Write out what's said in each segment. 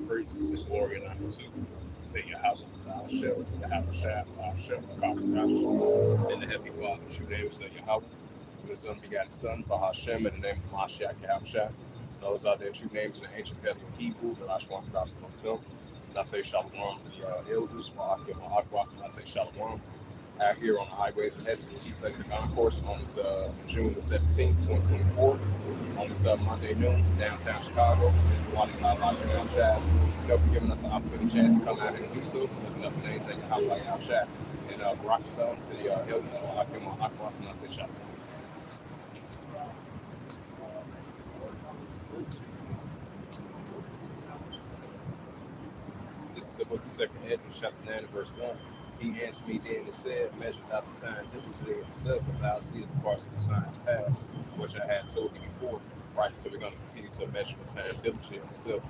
praises and glory and honor to Yahweh, Hashem, Yahweh Shah, Hashem, Kadosh, in the Heavenly Father, true name is Yahweh, and His unbegotten Son, Bahashem, in the name of Mashiach Yahushua. Those are their true names in the ancient Paleo Hebrew, the Rashwan Gospel of Tim. And I say shalom to the elders, Ma'akim, Ma'akwaf, and I say shalom out here on the highways and Hedges, the chief place of concourse on this June the 17th, 2024, on this Monday noon, downtown Chicago, in the Wadi Hashem Al Shad. For giving us an opportunity chance to come out here and do so, looking up the names saying Yahweh Al Shad. And Barak to the elders, Ma'akim, Ma'akwaf, and I say shalom. This is the book of 2nd Hedges, chapter 9, verse 1. He answered me then and said, measure out the time diligently in yourself, but thou seest the parts of the signs past, which I had told you before. Right, so we're going to continue to measure the time diligently in yourself.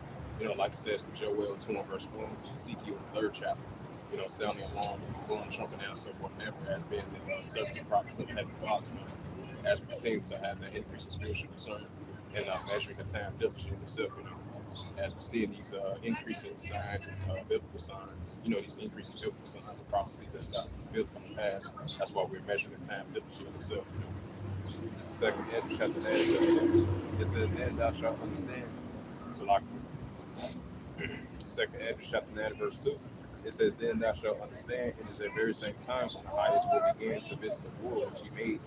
Like it says in Joel 2 and verse 1, Ezekiel the 3rd chapter, sounding alarm, blowing trumpet down, so forth, and ever, as being the subject and prophets of the Heavenly Father, as we continue to have that increase in spiritual discernment and measuring the time diligently in yourself, as we see in these increasing signs and biblical signs, these increasing biblical signs and prophecies that's about to be fulfilled come to pass. That's why we're measuring the time diligently in itself. This is 2nd Hedges, chapter 9, verse 2. It says, then thou shalt understand. So like 2nd Hedges, chapter 9, verse 2. It says, then thou shalt understand. It is at the very same time when the highest will begin to visit the world which he made.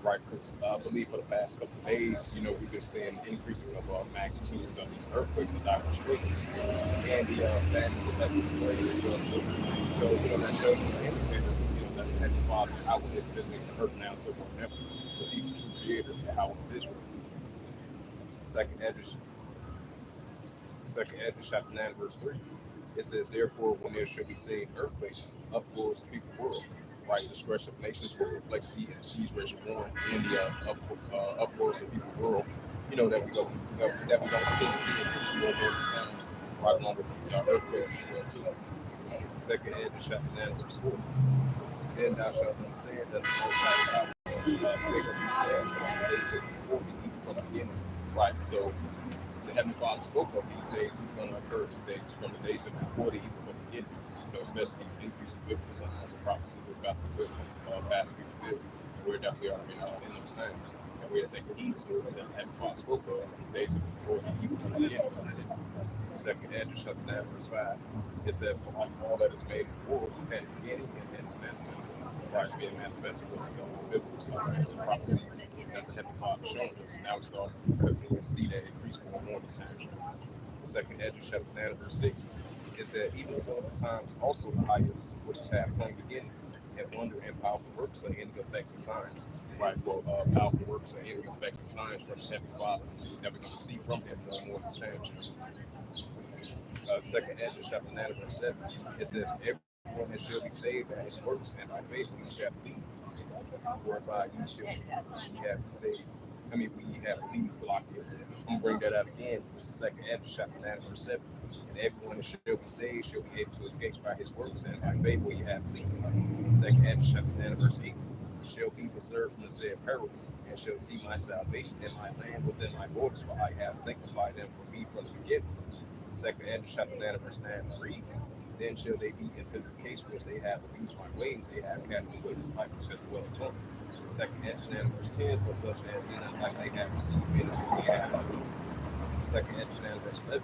Right, because I believe for the past couple of days, we've been seeing increasing of magnitudes of these earthquakes in diverse places, and the fatness of that's the place as well too. So that shows you the indicator, that the Heavenly Father Yahweh is visiting the earth now, so whatever, because He's the true Creator, Yahweh of Israel. Second Hedges, chapter 9, verse 3. It says, therefore, when there shall be saved earthquakes, uproars of people world. Right, discretion of nations with perplexity and the seas raging war in the uproars of people world. That we're going to continue to see increase more during these times, right along with these earthquakes as well too. 2nd Hedges, chapter 9, verse 4. Then thou shalt understand that the Most High God spake of these days from the days of before the even from the beginning. Right, so the Heavenly Father spoke of these days was going to occur these days from the days of before the even from the beginning. Especially these increasing biblical signs and prophecies that's about to pass and be fulfilled. And we're definitely in those times. And we're taking heed to it that the Heavenly Father spoke of from the days of before the even from the beginning. 2nd Hedges, chapter 9, verse 5. It says, for like all that is made in the world had a beginning and is manifested. Christ being manifested with the biblical signs and prophecies that the Heavenly Father showed us. And now we start continuing to see that increase more and more these times. 2nd Hedges, chapter 9, verse 6. It said, even so the times also the highest, which is have plain beginning, and wonder and powerful works are ending effects and signs. Right, for powerful works are ending effects and signs from the Heavenly Father that we're going to see from Him more and more these times. 2nd Hedges, chapter 9, verse 7. It says, everyone that shall be saved by his works, and by faith ye shall believe, whereby ye shall ye have saved. We have believed. So I'm gonna bring that out again. This is 2nd Hedges, chapter 9, verse 7. And everyone that shall be saved shall be able to escape by his works, and by faith will you have believed. 2nd Hedges, chapter 9, verse 8. Shall be preserved from the said perils, and shall see my salvation in my land within my borders, for I have sanctified them for me from the beginning. 2nd Hedges, chapter 9, verse 9 reads, then shall they be in purification which they have abused my ways, they have cast away the spite which hath dwelt upon them. 2nd Hedges, 9, verse 10, for such as in not like they have received benefits they have not ruled. 2nd Hedges, 9, verse 11.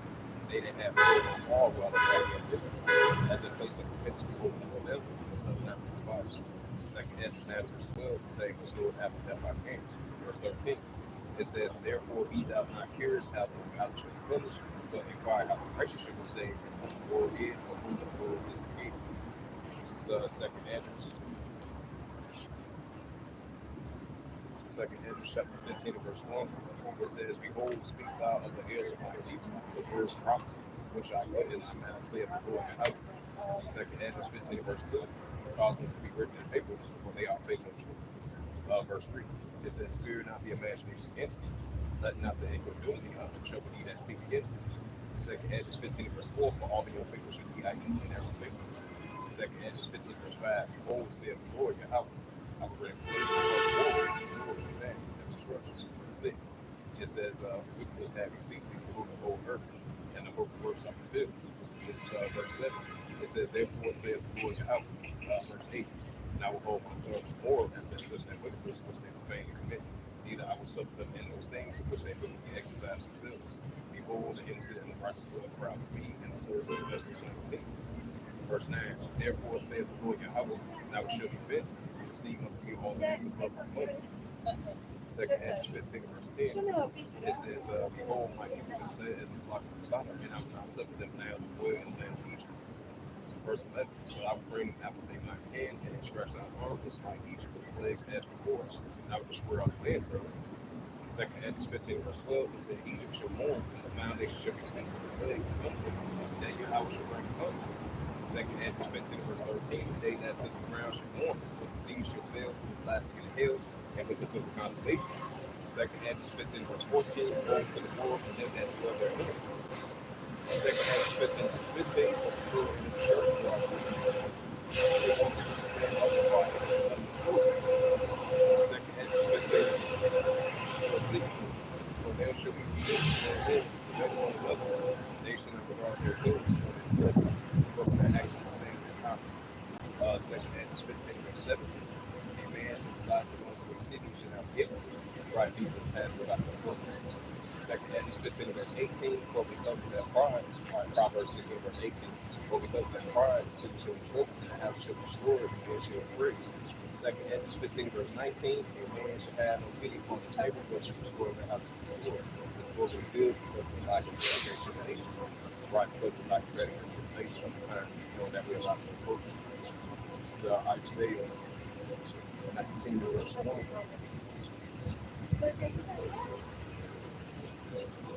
They that have heard on all while they have yet living, as a place of repentance open unto them, is not despised. 2nd Hedges, 9, verse 12, saying, the Lord hath that by came. Verse 13, it says, therefore be thou not curious how the ungodly shall be punished, but inquire how the righteous shall be saved, from whom the Lord is, or whom the Lord is created. This is 2nd Hedges. 2nd Hedges, chapter 15, verse 1. It says, behold, speak thou of the heirs of my people, the words of prophecies, which I read in thy mouth, saith the Lord Yahweh. 2nd Hedges, 15, verse 2. Cause them to be written in paper, for they are faithful and true. Verse 3. It says, fear not the imagination against thee, let not the incredulity of the trouble he that speak against thee. 2nd Hedges, 15, verse 4. For all of your faithful should be I eat and never faithfulness. 2nd Hedges, 15, verse 5. Behold, saith the Lord Yahweh, I will bring plagues upon the war, and sword, and famine, and destruction. 6. It says, wickedness have exceedingly polluted the whole earth, and the hope the works are fulfilled. This is verse 7. It says, therefore saith the Lord Yahweh, verse 8, and I will hold my tongue from more as they touch that wickedness which they profanely commit. Neither I will suffer them in those things in which they willingly exercise themselves. Behold, the innocent and the righteous will cry to me, and the souls of the just will continue. Verse 9, therefore saith the Lord Yahweh, and I will show you this, receive unto me all the beasts above my money. Second Hedges 15, verse 10. It says, behold, my people is led as a flock to the slaughter, and I will not suffer them now to dwell in the land of Egypt. Verse 11, but I will bring them out with a mighty hand, and stretch out arm, and smite Egypt with plagues as before, and I will destroy all the lands of it. Second Hedges 15, verse 12, it said, Egypt shall mourn, and the foundation shall be spent with the plagues and unbelief, that Yahweh shall bring upon us. Second Hedges 15, verse 13, the day that touch the ground shall mourn, for the sea shall fail, blasting in the hill, and with the foot of constellation. Second Hedges 15, verse 14, woe to the world and them that dwell therein. Second Hedges 15, verse 15, for the sword and the shirt shall they want to stand up and fight under the sword. Second Hedges 15, verse 16, for there shall be submission therein, one one another, they shall not regard their hills or their dresses, because their actions stand their power. Second Hedges 15, verse 17, a man who decides to go into a city should not be able to right piece of path without the book. Second Hedges 15, verse 18, for because of their pride, Proverbs 16, verse 18, for because of their pride, the city shall be troubled, and the house shall be destroyed, and they shall free. Second Hedges 15, verse 19, a man shall have no pity upon his neighbor, but shall destroy their house with the sword. The sword will be good because of the lack of great tribulation. Right, because of the lack of great tribulation of the time, you know that we're about to approach. So Isaiah 19, verse 1.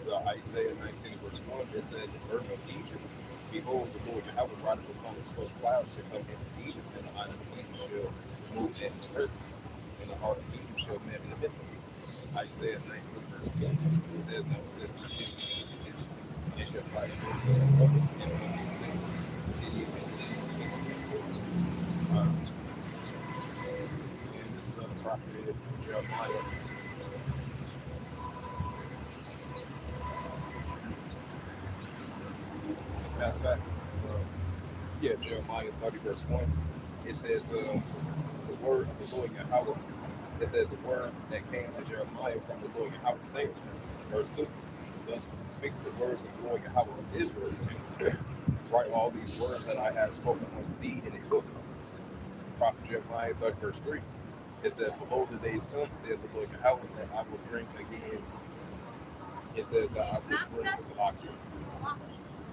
Isaiah 19, verse 1, it said, the burden of Egypt, behold, the Lord Yahweh rideth upon the 12 clouds shall come into Egypt, and the eye of Egypt shall move at his presence, and the heart of Egypt shall melt in the midst of it. Isaiah 19, verse 10, it says, now said the king of Egypt, and shall fight against the public, and against the city against city, king against king. And this prophet Jeremiah. Matter of fact, Jeremiah 30, verse 1, it says, the word of the Lord Yahweh, it says, the word that came to Jeremiah from the Lord Yahweh, saying, verse 2, thus speak the words of the Lord Yahweh of Israel, saying, write all these words that I have spoken unto thee in a book. Prophet Jeremiah 30, verse 3, it says, for lo, the days come, saith the Lord Yahweh, that I will bring again, it says that I will bring Salakia.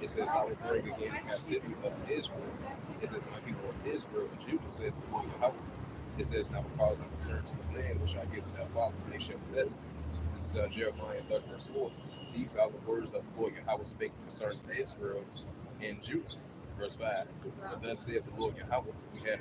It says, I will bring again the captivity of Israel. It says, my people of Israel and Judah, said the Lord Yahweh. It says, and I will cause them to return to the land which I give to their fathers, and they shall possess it. This is Jeremiah 30, verse 4. These are the words that the Lord Yahweh spake concerning Israel and Judah. Verse 5. But thus saith the Lord Yahweh, we had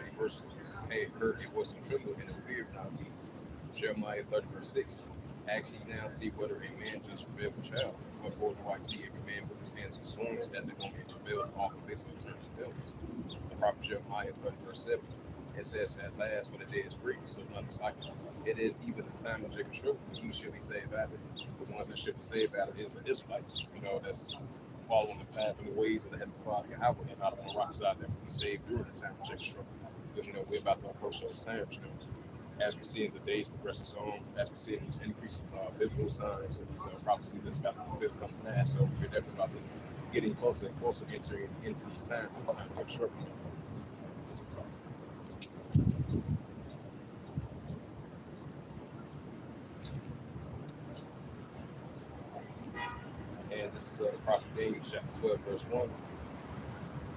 heard a voice of tremble and a fear in our peace. Jeremiah 30, verse 6. Ask ye now, see whether a man just travail with child. Wherefore do I see every man with his hands in his wounds, as if one man travailed, and all the faces turned to pillars. The prophet Jeremiah 30, verse 7. It says, at last, for the day is great, so none is like it. It is even the time of Jacob's trouble, but he should be saved out of it. The ones that should be saved out of it is the Israelites, that's following the path and the ways of the Heavenly Father Yahweh, and not on the rock side that will be saved during the time of Jacob's trouble. Because, we're about to approach those times, as we see in the days progressing on, as we see in these increasing biblical signs and these prophecies that's about to fulfill come to pass. So we're definitely about to getting closer and closer entering into these times, and time to short. And this is the prophet Daniel chapter 12, verse 1.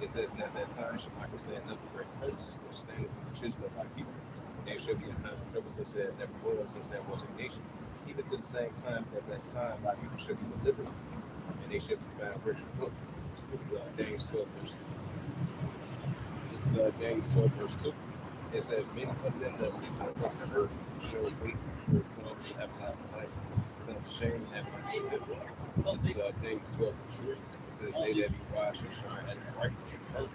It says, and at that time shall Michael stand up the great prince, which standeth for the children of thy people. There shall be a time of trouble such as never was since there was a nation. Even to the same time, at that time, thy people shall be delivered, and they shall be found written in the book. This is Daniel 12, verse 2. It says, many of them that sleep on the face of the earth shall wait until the sun to everlasting life, sun to shame and everlasting temple. This is Daniel 12, verse 3. It says, they that be wise shall shine as a brightness in the first.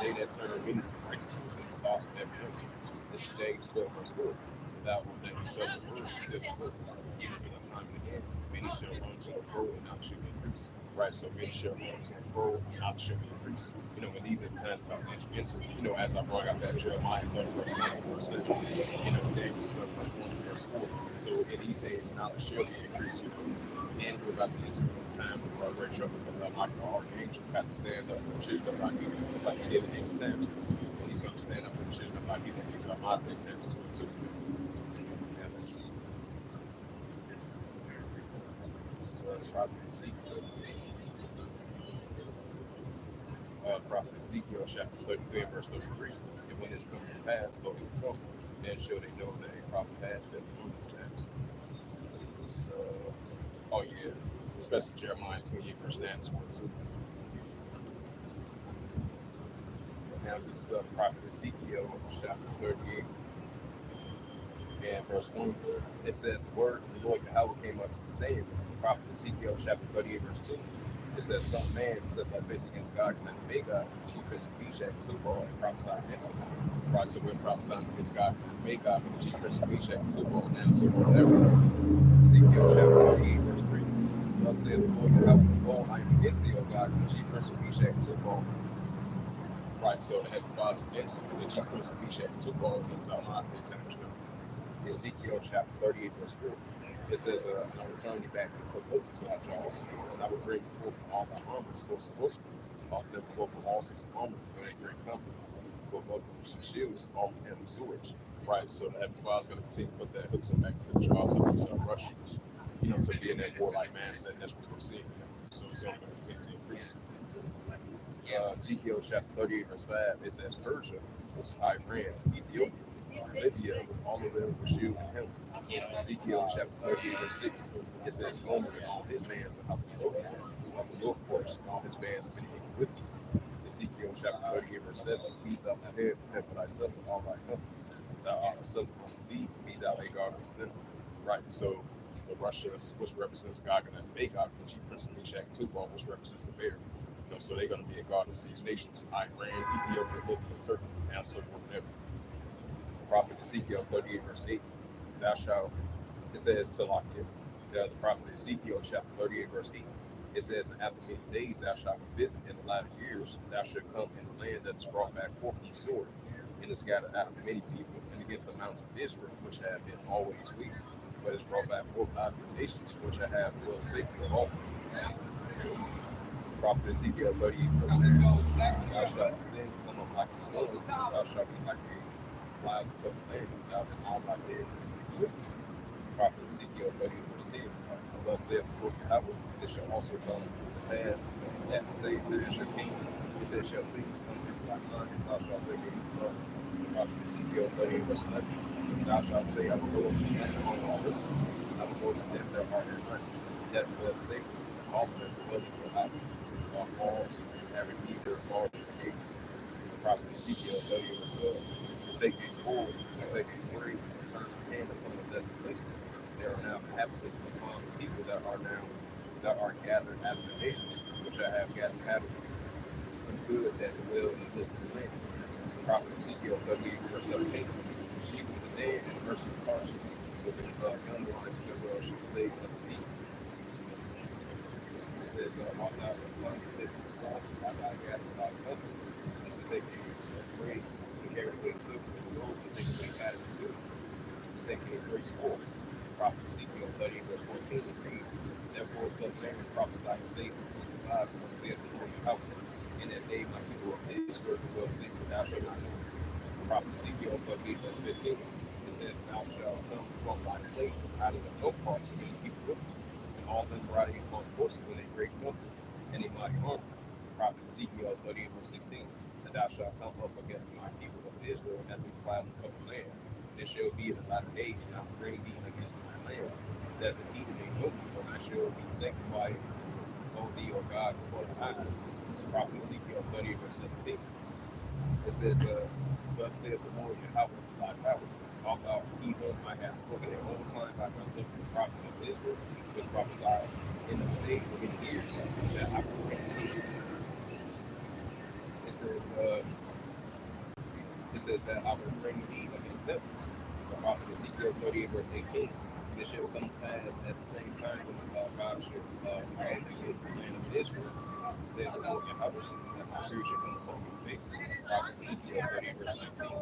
They that turn many to righteousness and the stars of every heaven. This is Daniel 12, verse 4. Without one that himself the words, he said the book, even to the time of the end, many shall run to the fro, and none shall increase. right? So many shall go into and fro, and knowledge shall be increased. And these are the times we're about to enter into. As I brought out that Jeremiah 30 verse 1 and verse 7, Daniel 12 verse 1 and verse 4. So in these days, knowledge shall be increased. And we're about to enter into a time of great trouble because Michael, the archangel, had to stand up for the children of our people, just like he did in ancient times. And he's going to stand up for the children of our people. These are modern day times too. And let's see. This is Prophet Ezekiel. Prophet Ezekiel chapter 33 and verse 33. And when this comes to pass, though it will come, then shall they know that a prophet has been among these times. This is oh yeah, especially Jeremiah 28 verse 9 as well too. Now this is Prophet Ezekiel chapter 38 and verse 1. It says, the word of the Lord Yahweh came unto me, saying, Prophet Ezekiel chapter 38 verse 2. It says, son of man, set thy face against God, and Magog, the chief prince of Meshach, Tubal, and prophesy against him. Right, so we're prophesying against God, Magog, the chief prince of Meshach, Tubal. Now, so whatever. Ezekiel chapter 38 verse 3. Thus saith the Lord Yahweh, behold, I am against thee, O God, the chief prince of Meshach, Tubal. Right, so the heavenly father against the chief prince of Meshach, Tubal, these are not the times. Ezekiel chapter 38 verse 4. It says, and I will turn thee back and put hooks into thy jaws, and I will bring forth from all thy armors, horse and horsemen, them both from all sorts of armor, and a great company, both of shields, all heavy swords. Right, so the heavenly father is going to continue to put that hooks back into the jaws of these Russians, to be in that warlike mindset. That's what we're seeing. So it's only going to continue to increase. Ezekiel chapter 38 verse 5, it says, Persia, which is Iran, Ethiopia, Libya, with all of them were shielded him. Ezekiel chapter 38 verse 6, it says, Gomer and all his bands of house of Tobiah, of the north portion, and all his bands of many people with thee. Ezekiel chapter 38 verse 7, be thou prepared for thyself and all thy companies. Thou art assembled unto thee, be thou a guard unto them. Right, so the Russia, which represents Gog and Magog, the chief prince of Meshach, Tubal, which represents the bear. So they're going to be a guard to these nations: Iran, Ethiopia, Libya, and Turkey, and so forth and ever. Prophet Ezekiel 38 verse 8, thou shalt, it says, Salakia, the prophet Ezekiel chapter 38 verse 8, it says, after many days thou shalt be visited in the latter years, thou shalt come in the land that is brought back forth from the sword, and is scattered out of many people, and against the mountains of Israel, which have been always waste, but is brought back forth out of the nations, which I have dwelt safely of all. Prophet Ezekiel 38 verse 9, thou shalt ascend, come up like a storm, thou shalt be like a cloud to cover the land, thou and all thy beds and be with thee. Prophet Ezekiel 38 verse 10, thus saith the Lord Yahweh, it shall also come to pass at the same time shall king, it says, shall things come into thy mind, and thou shalt live in love. Prophet Ezekiel 38 verse 11, thou shalt say, I will go unto them among all riches, I will go to them that are in rest, that dwell safely, all of them dwelling without walls, having neither bars or gates. Prophet Ezekiel 38 verse 12, to take a sword, to take a blade, to turn the hand upon the desolate places. There are now inhabited among the people that are gathered out of the nations, which I have gathered out of and good that dwell in the midst of the land. Prophet Ezekiel 38 verse 13, she was a dead and mercies of Tarshish, with a young lion to should say unto thee. It says, art thou come to take this sword, art thou gathered thy company, and to take a great, to carry away silver and gold, to take away cattle and good, to take a great spoil. Prophet Ezekiel 38 verse 14 reads, therefore son of man, prophesy and say unto God, what saith the Lord Yahweh, in that day my people of Israel will say, thou shalt not know. Prophet Ezekiel 38 verse 15, it says, thou shalt come from thy place out of the low parts of many people with thee, and all them riding upon horses in a great company, and a mighty army. Prophet Ezekiel 38 verse 16, and thou shalt come up against my people of Israel as a cloud to cover the land. There shall be in the latter days, and I will bring thee against my land, that the heathen may know me, when I shall be sanctified, O thee, O God, before the eyes. Prophet Ezekiel 38 verse 17. It says, thus saith the Lord Yahweh, thy power, although he whom I have spoken in old time by my servants and prophets of Israel, which prophesied in those days of many years, that I will bring thee. It says that I will bring thee against them. The prophet Ezekiel 38 verse 18. And it shall come to pass at the same time when God shall fight against the land of Israel, said the Lord Yahweh, that my fear shall come upon your face. Prophet Ezekiel 38, verse 19.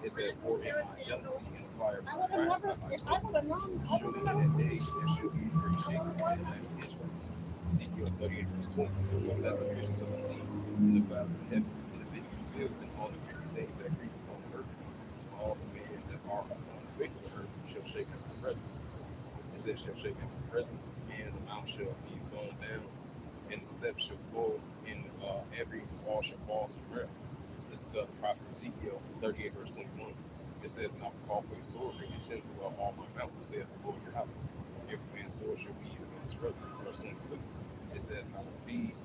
It says, for in my jealousy and the fire of my wrath have I spoken. Surely in that day there shall be a great shaking in the land of Israel. Ezekiel 38, verse 20. So let the fishes of the sea and the fowls of heaven and the beasts of the field and all the creeping things that creep upon the earth, all the men that are upon the face of the earth shall shake at my presence. It says, shall shake at my presence, and the mount shall be blown down, and the steps shall flow, and every wall shall fall to the ground. This is the prophet Ezekiel 38, verse 21. It says, and I will call for a sword and send throughout all my mountains, saith the Lord Yahweh. Every man's sword shall be against his brother. Verse 22. It says, and I will be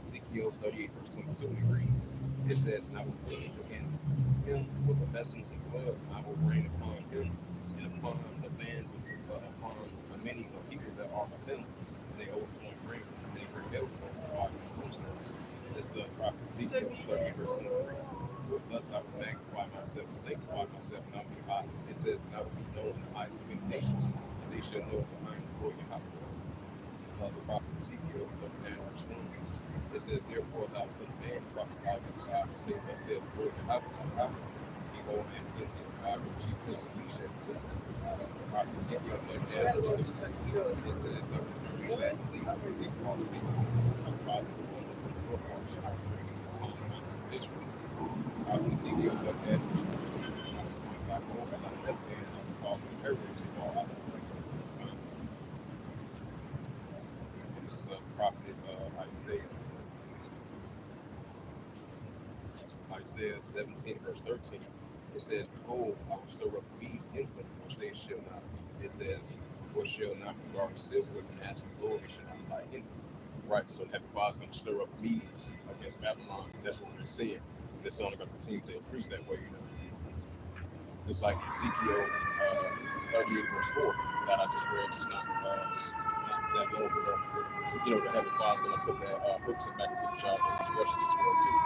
Ezekiel 38, verse 22, and it reads, it says, and I will plead against him with the vessels of blood, and I will rain upon him and upon the bands of upon the many of people that are of him, and they overflow and rain, and they bring hailstones and fire and brimstones. This is the prophet Ezekiel 38, verse 23. Thus I will magnify myself and sanctify myself, and I will be high. It says, and I will be known in the eyes of many nations, and they shall know that I am the Lord Yahweh. The prophet Ezekiel 39, verse 1. It says, therefore, thou son of man, prophesy against God, and say, thus saith the Lord Yahweh, behold, and against the God which he persecution to the prophet Ezekiel 39, verse 2. It says, thou return back and leave the cease all the people, my prophets going up from the book, shall I bring it upon the mountains of Israel. Prophet Ezekiel 39, verse 1. I was going back over, and I left there, and I will call the heritage of all I have done. And this is a prophet Isaiah 17, verse 13. It says, behold, I will stir up the beasts against them, which they shall not. It says, which shall not regard silver, and as for glory shall not lie in them. Right, so Heavenly Father is going to stir up the Medes against Babylon. That's what we're seeing. It's only going to continue to increase that way, It's like Ezekiel 38, verse 4, that I just read just not that long ago. The Heavenly Father is going to put that hooks and back to the jars of his Russians as well, too.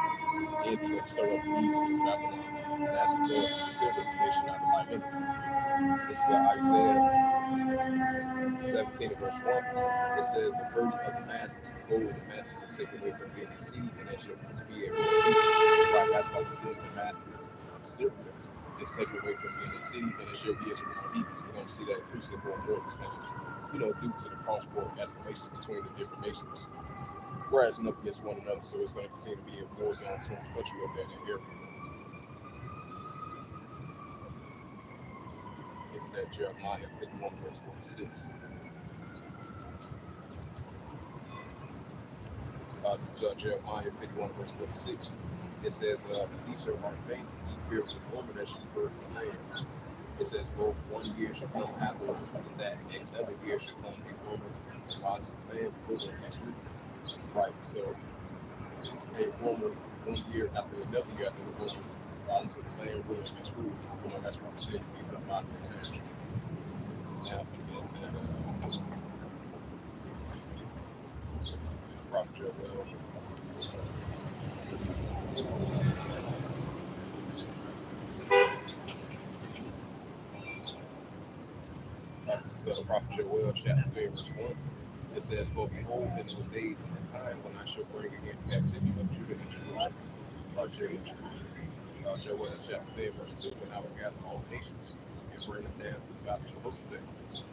And he's going to stir up the Medes against Babylon. And as for gold and silver, they should not lie in it. This is Isaiah 17 and verse 1. It says, the burden of Damascus, behold, the masses are taken away from being a city, and they shall be a right. That's why we see Damascus, Syria, is taken away from being a city, and it shall be as one people. We're going to see that increasing more and more this time, due to the cross-border escalation between the different nations, rising up against one another. So it's going to continue to be a war zone to the country over there in that area. Into that Jeremiah 51, verse 46. This is Jeremiah 51, verse 46. It says, these shall are faint, ye fearful woman that she birthed the land. It says, both 1 year shall come after that, and another year shall come a woman, rise of land, wither and root. Right, so a woman 1 year after another year after the woman, rise of the land, wither and root. That's what we said means a lot of the times. Now, if we get to that, Prophet Joel. This is Prophet Joel, chapter 3, verse 1. It says, for behold, in those days and the time when I shall bring again the captivity of Judah and Jerusalem. Joel chapter 3, verse 2. And I will gather all nations and bring them down to the valley of Jehoshaphat.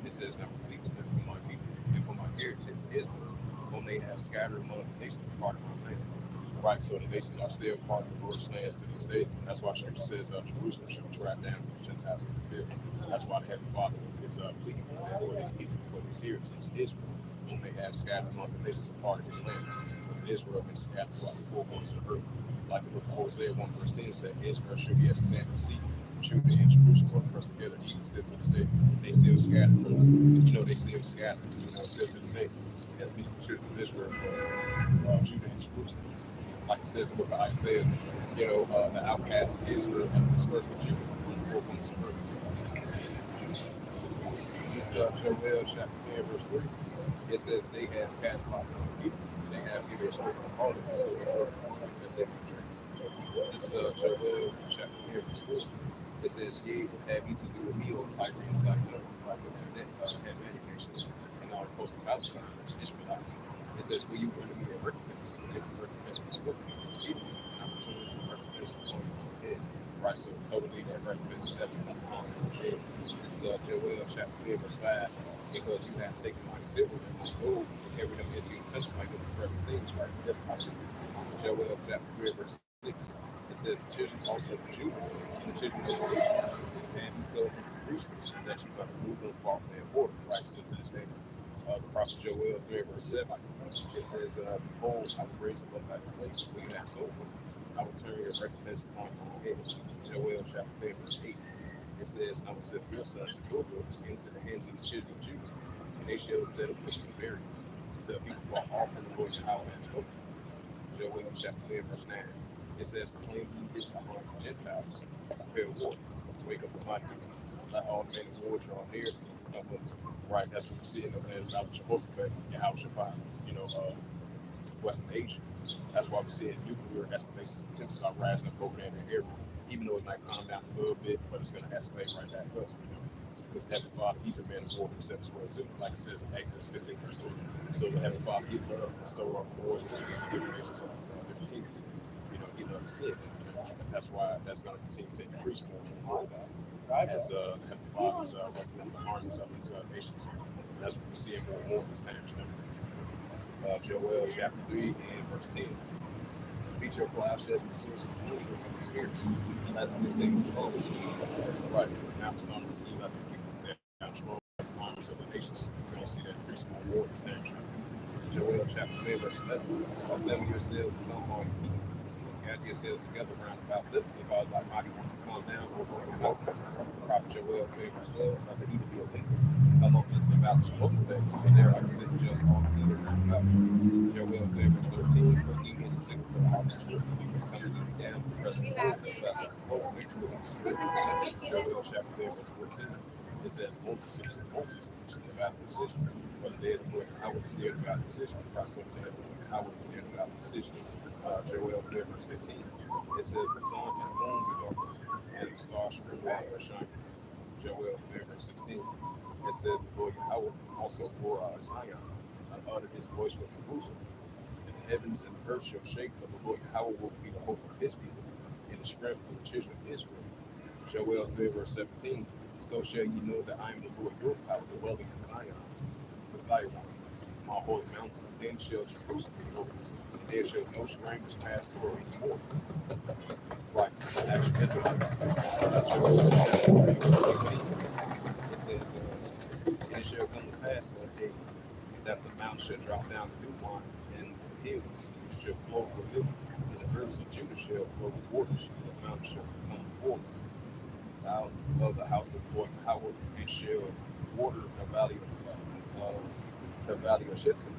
It says, now complete with them for my people and for my heritage Israel, whom they have scattered among the nations of part of my land. Right, so the nations are still part of the Lord's lands to this day. That's why Scripture says Jerusalem should be trapped down to the Gentiles in the field. That's why the Heavenly Father is pleading for his people, for his heritage, Israel, whom they have scattered among the nations of part of his land. Because Israel has been scattered throughout the four corners of the earth. Like the book of Hosea 1 verse 10 said, Israel should be as the sand of the sea. Judah and Jerusalem are pressed together, even still to this day. They still scattered from, they still scattered, still to this day. As people should be Israel from Judah and Jerusalem. Like it says in the book of Isaiah, the outcast of Israel and dispersed with Judah from the four corners of the earth. This is Joel chapter 10, verse 3. It says, they have cast out the people, they have given a word from harlot, so we work that they may drink. This is Joel chapter 10, verse 4. It says, "Yea, will have you to do with me, O Tyre and Sidon, like the Hellenic nations, and all the coast of Palestine, which Ishmaelites." It says, "Will you render me a recompense? And if the recompense was good, it's evil, and I will turn the recompense upon your head." Right, so totally that recompense is definitely upon your head. This is Joel chapter 3, verse 5. Because you have taken my silver and my gold and carried them into your temple like the present things, right? That's obviously Joel chapter 3, verse 6. It says, "The children also of Judah and the children of Jerusalem and be sold into Grecians, and that you might remove them far from their border." Right, still to this day. The prophet Joel 3, verse 7. It says, "Behold, I will raise them up at the place where you have sold them. I will turn your recompense upon your head." Joel chapter 3, verse 8. It says, "I will set your sons and your daughters into the hands of the children of Judah, and they shall set up to the Samaritans, until people fall off from the Lord Yahweh has spoken." Joel chapter 3, verse 9. It says, "Proclaim ye this amongst the Gentiles, prepare war, wake up the mighty, let all men of war draw near." Right, that's what we see in the about Jehoshaphat and Yahushua, Western Asia. That's why we see nuclear escalations and tensions are rising up over there in the area. Even though it might calm down a little bit, but it's going to escalate right back up, because the Heavenly Father, He's a man of war himself as well, too, like it says in Exodus 15, verse 3. So the Heavenly Father, He loved to store up wars between different nations of different kingdoms. He loved to see it. That's why that's going to continue to increase more and more as the Heavenly Father's working in the armies of these nations. And that's what we're seeing more and more in this time. Joel chapter 3 and verse 10. "Beat your plowshares and the swords of the Holy Ghost of the Spirit, and let them say control." Right, now we're starting to see like the people say control armies of the nations. We're going to see that increase more war this time. Joel chapter 3, verse 11. "Assemble yourselves and come all you people. Gather yourselves together round about liberty, because our mighty wants to come down over the mountain." Prophet Joel 3, verse 12. "Let the heathen be illegal. Come up into the valley of Jehoshaphat, and there I will sit just all the heathen round about." Joel 3, verse 13. "But ye in the sick for the house of Judah, coming ye down the rest of the earth, that bless our flow victory." Joel chapter 3, verse 14. It says, "Multitudes and multitudes about the decision. For the days of the Lord Yahweh is near about the decision." Prophet Yahweh is near about the decision. Joel 3, verse 15. It says, "The sun and the moon will darken, and the stars shall no longer shine." Joel 3, verse 16. It says, "The Lord Yahweh also bore Zion, and uttered his voice from Jerusalem. And the heavens and the earth shall shake, but the Lord Yahweh will be the hope of his people, and the strength of the children of Israel." Joel 3, verse 17. "So shall ye know that I am the Lord your power, dwelling in Zion, the Zion, my holy mountain. Then shall Jerusalem be holy, and there shall no strangers pass through anymore." Right, actually, Israelites. Joel chapter 3, it says, "And it shall come to pass one day that the mountains shall drop down the new wine, and the hills shall flow with milk, and the rivers of Judah shall flow with waters, and the fountains shall come forth out of the house of the Lord Yahweh, and shall water the valley of Shittim."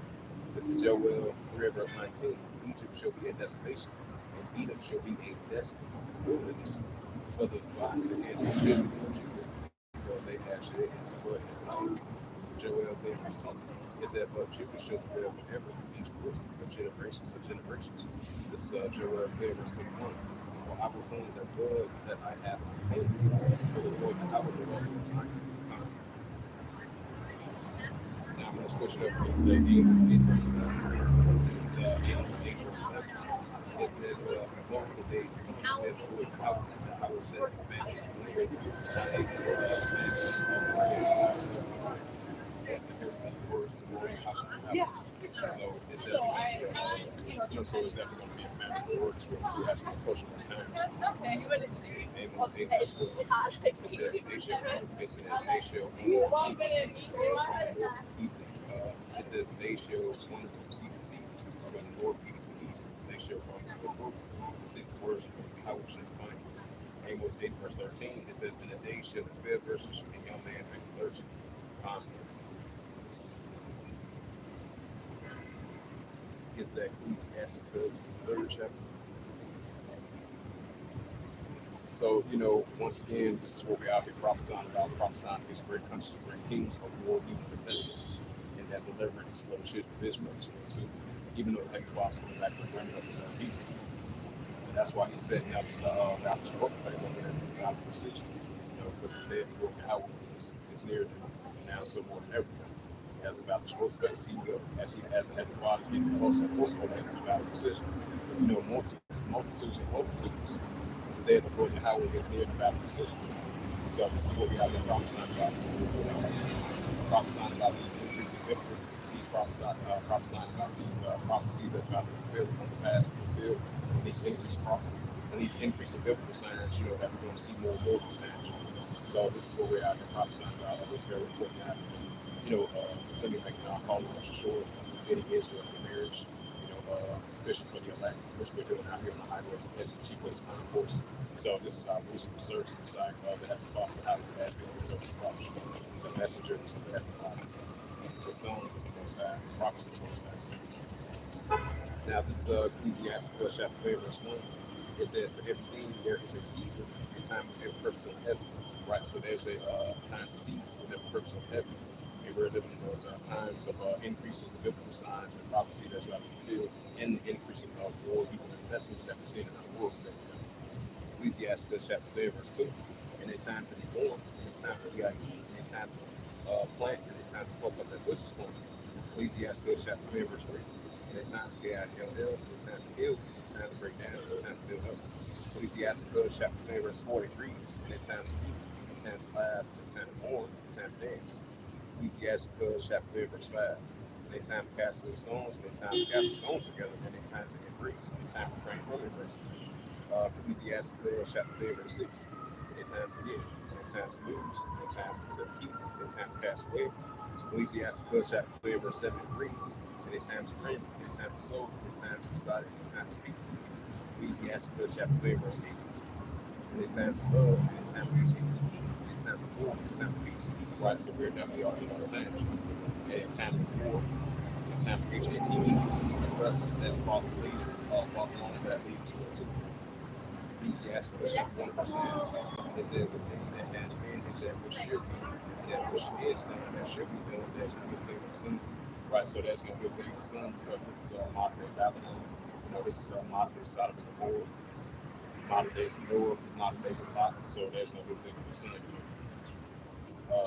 This is Joel 3, verse 19. "Egypt shall be a desolation, and Edom shall be a desolate wilderness, for the violence against the children of Judah, because they have shed his blood and blood." Joel 3, verse 20. It said, "But Judah shall dwell forever in Jerusalem for generations of generations." This is Joel 3, verse 21. "For I will cleanse their blood that I have on my hands, for the Lord Yahweh dwells in Zion." Now I'm going to switch it up into Amos 8, verse 11. It's Amos 8, verse 11. It says, "Behold, the days come, saith the Lord Yahweh, that I will set the family of Leah, and the family of Rachel, and hear the words of the Lord Yahweh." So it's definitely, so it's definitely going to be a family of the Lord as well too, as we approach those times. Amos 8, verse 12. It says, "They shall own," it says, "They shall own the sea from north east to it says, "They shall wander from sea to sea, from north east to east. They shall run to the brook, and seek the words of the Yahweh shall find." Amos 8, verse 13. It says, "In the day shall the fair verses and young man drink thirst." Gets that Ecclesiasticus 3rd chapter. So, once again, this is what we're out here prophesying about. Prophesying against great countries, great kingdoms of war, even the pestilence, and that deliverance for the children of Israel, too. Even though the Heavenly Father is coming back for the remnant of his own people. That's why he's setting up the Baptist Jehoshaphat over there, the Baptist precision. Because the day of the Lord Yahweh is near them, and now so more than ever. As a Baptist Jehoshaphat, as he will, as the Heavenly Father is getting closer and closer over into the Baptist precision. Multitudes and multitudes. So the day of the Lord Yahweh is near the Baptist precision. So this is what we have been prophesying about. Prophesying about these increasing biblical, these prophesying about these prophecies that's about to be fulfilled from the past and fulfilled, and these increasing prophecies and these increasing biblical signs, that we're going to see more and more of these things. So this is what we're out there prophesying about. It's very important that continue making our calling extra sure, getting Israel to marriage, fishing for the elect, which we're doing out here on the highways and Hedges, cheapest on the course. So this is our reasonable service inside the Heavenly Father, how we have been serving the messengers of the Heavenly Father, the sons of the Most High, the prophets of the Most High. Now this is Ecclesiastes chapter 3, verse 1. It says, to everything there is a season and time for every purpose of heaven. Right, so there's a time to seasons and every purpose of heaven. And we're living in those times of increasing the biblical signs and prophecy that's about to be fulfilled, and the increasing of war, even the message that we're seeing in our world today. Ecclesiastes chapter 3, verse 2. And a time to be born, and a time for eat, and a time to plant, and a time to pluck up that which is planted. Ecclesiastes chapter 3, verse 3. And a time to get out and and a time to heal, and a time to break down, and a time to build up. Ecclesiastes chapter 3, verse 4, it reads, and a time to weep, and a time to laugh, and a time to mourn, and a time to dance. Ecclesiastes chapter 3, verse 5. And a time to cast away stones, and a time to gather stones together, and a time to embrace, and a time to refrain from embracing. Ecclesiastes chapter 3, verse 6. And a time to give, and a time to lose, and a time to keep, and a time to cast away. Ecclesiastes chapter 3, verse 7 reads, and a time to bring, and a time to sow, and a time to decide, and a time to speak. Ecclesiastes chapter 3, verse 8. And a time to love, and a time to HATE, and a time to war, and a time to peace. Right, so we're definitely all in those times. And a time to war, and a time to HATE, and the rest that follow leads, follow along that leads to it too. Ecclesiastes chapter 1, verse 9. It says, the thing that has been is that which should be, and that which is done, that should be done, there's no good thing in the sun. Right, so there's no good thing in the sun because this is a modern day Babylon. This is a modern day Sodom and Gomorrah. Modern days Noah, modern days Lot, so there's no good thing in the sun.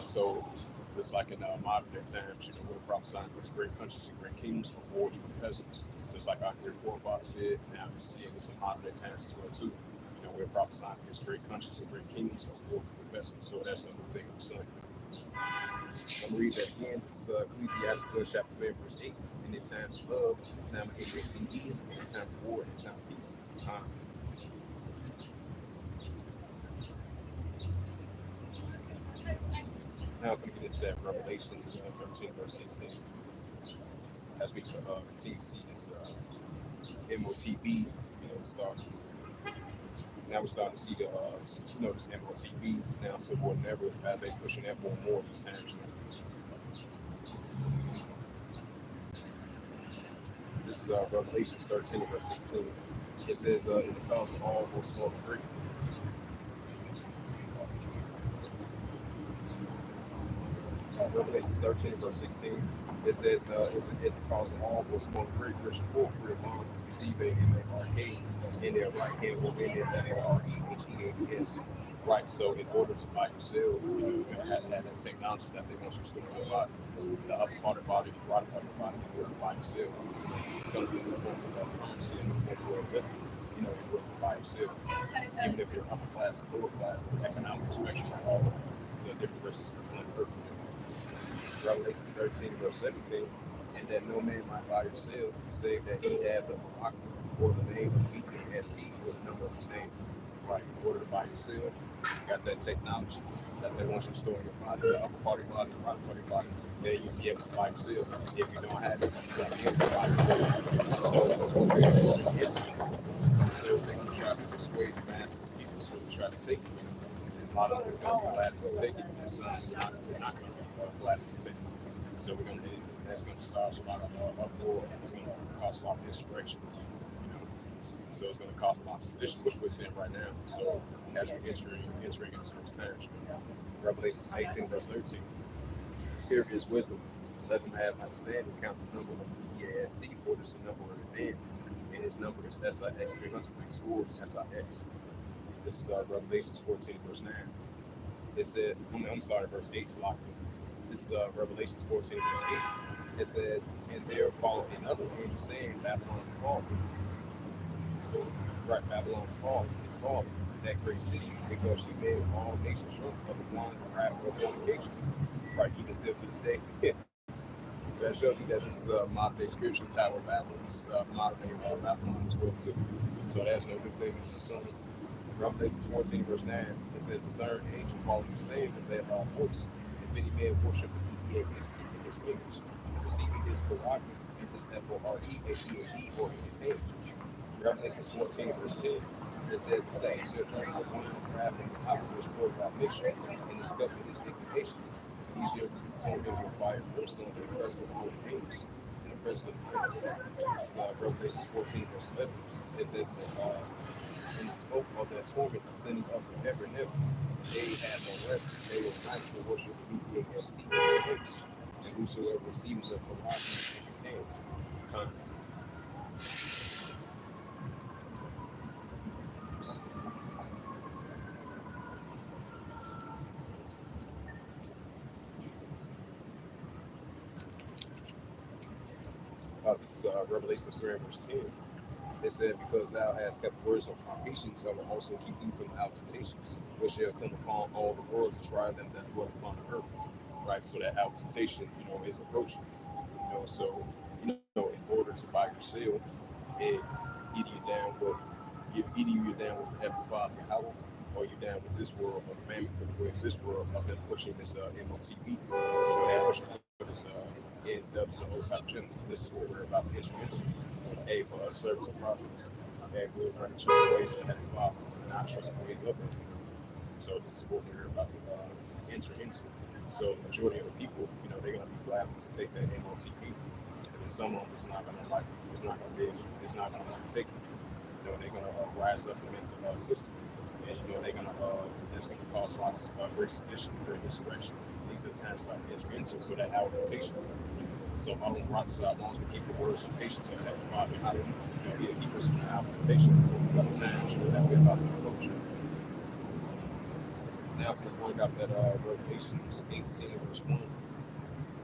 So it's like in modern day times, we're prophesying these great countries and great kingdoms of war, even peasants, just like our great forefathers did. Now we're seeing this in modern day times as well too. We're prophesying these great countries and great kingdoms of war, even peasants. So that's no good thing in the sun. I'm gonna read that again. This is Ecclesiastes chapter 3, verse 8. And the time to love, and the time of HATE, and the time of war, and the time of peace. Now I'm going to get into that Revelations 13, verse 16. As we continue to see this MOTB, start. Now we're starting to see the, this MOTB now, so more than ever, as they pushing that more and more these times. This is Revelations 13, verse 16. It says, in the cause of all will small and great. Revelations 13, verse 16. It says, it's the cause of all will small and great, rich and poor, free and bond, to receive a in their arcade, in their right hand, or in their WREHEADS. Right, so in order to buy or sell, you're going to have to have that technology that they want you to store in your body. The upper part of the body, the right part of the body, in order to buy or sell. It's going to be in the form of currency, in the form of liquor, in order to buy or sell. Even if you're upper class and lower class, in the economic spectrum of all the different races of the earth. Revelations 13, verse 17, and that no man might buy or sell, save that he had the Barak, or the name of BAST, or the number of his name. Right, in order to buy or sell, you got that technology that they want you to store in your body, the upper part of your body, the right part of your body, then you'll be able to buy or sell. If you don't have it, you won't be able to buy or sell. So this is what we're entering into. So they're going to try to persuade the masses of people to try to take it. And a lot of them is going to be glad to take it, and some is not going to be glad to take it. So we're going to that's going to start a lot of uproar, and it's going to cause a lot of insurrection. So it's going to cause a lot of sedition, which we're seeing right now. So as we're entering into these times, Revelations 18, verse 13. Here is wisdom. Let them have understanding, count the number of the BAST, for this the number of the man, and his number is SIX 300 or SIX. This is Revelations 14, verse 9. It said, I'm starting at verse 8, Slocky. This is Revelations 14, verse 8. It says, and there followed another angel saying, Babylon is fallen. Right, Babylon is fallen. It's fallen, that great city, because she made all nations drunk of the wine of wrath of fornication. Right, even still to this day. Yeah. That shows you that this is a modern day spiritual tower of Babylon. This is modern day Babylon as well too. So that's no good thing in the sun. Revelation 14, verse 9, it says, the third angel followed me, saying with that loud voice, if any man worship the EASC in his image, receiving his Torah and his FOREHEG or in his hand. Revelation 14, verse 10, it says, the same shall drink the wine of wrath and the power which poured out mission, and the cup of his indignations. He shall be tormented with fire and brimstone in the presence of all the angels, in the presence of the Lamb. This is Revelation 14, verse 11. It says that in the smoke of that torment ascending up from heaven and heaven, they had no rest. They were night to worship the EASC in his image, and whosoever received the Torah in his hand. This is Revelation 3, verse 10. It said, because thou hast kept the words of my patience, I will also keep thee from the out temptation, which shall come upon all the world to try them that dwell upon the earth. Right, so that out temptation, is approaching. So, in order to buy your seal, it either you're down with the Heavenly Father, Yahweh, or you're down with this world, or the mammon for the way of this world, of them pushing this MOTV, they're pushing for this end up to the old top gym. This is what we're about to enter into. Hey, for us service of prophets, okay, we're going to trust the ways of the Heavenly Father and not trust the ways of them. So this is what we're about to enter into. So the majority of the people, they're going to be glad to take that MOTV. And then some of them, it's not going to like it. It's not going to be, it's not going to want to take it. They're going to rise up against the system. And, they're going to, that's going to cause lots of great sedition, great insurrection. These are the times we're about to enter into, so that our temptation. So I don't rock side, as long as we keep the words of patience of that Father, hallelujah, he'll keep us from our temptation. Other times, that we're about to approach. Now, if we're going up that Revelations 18, verse 1,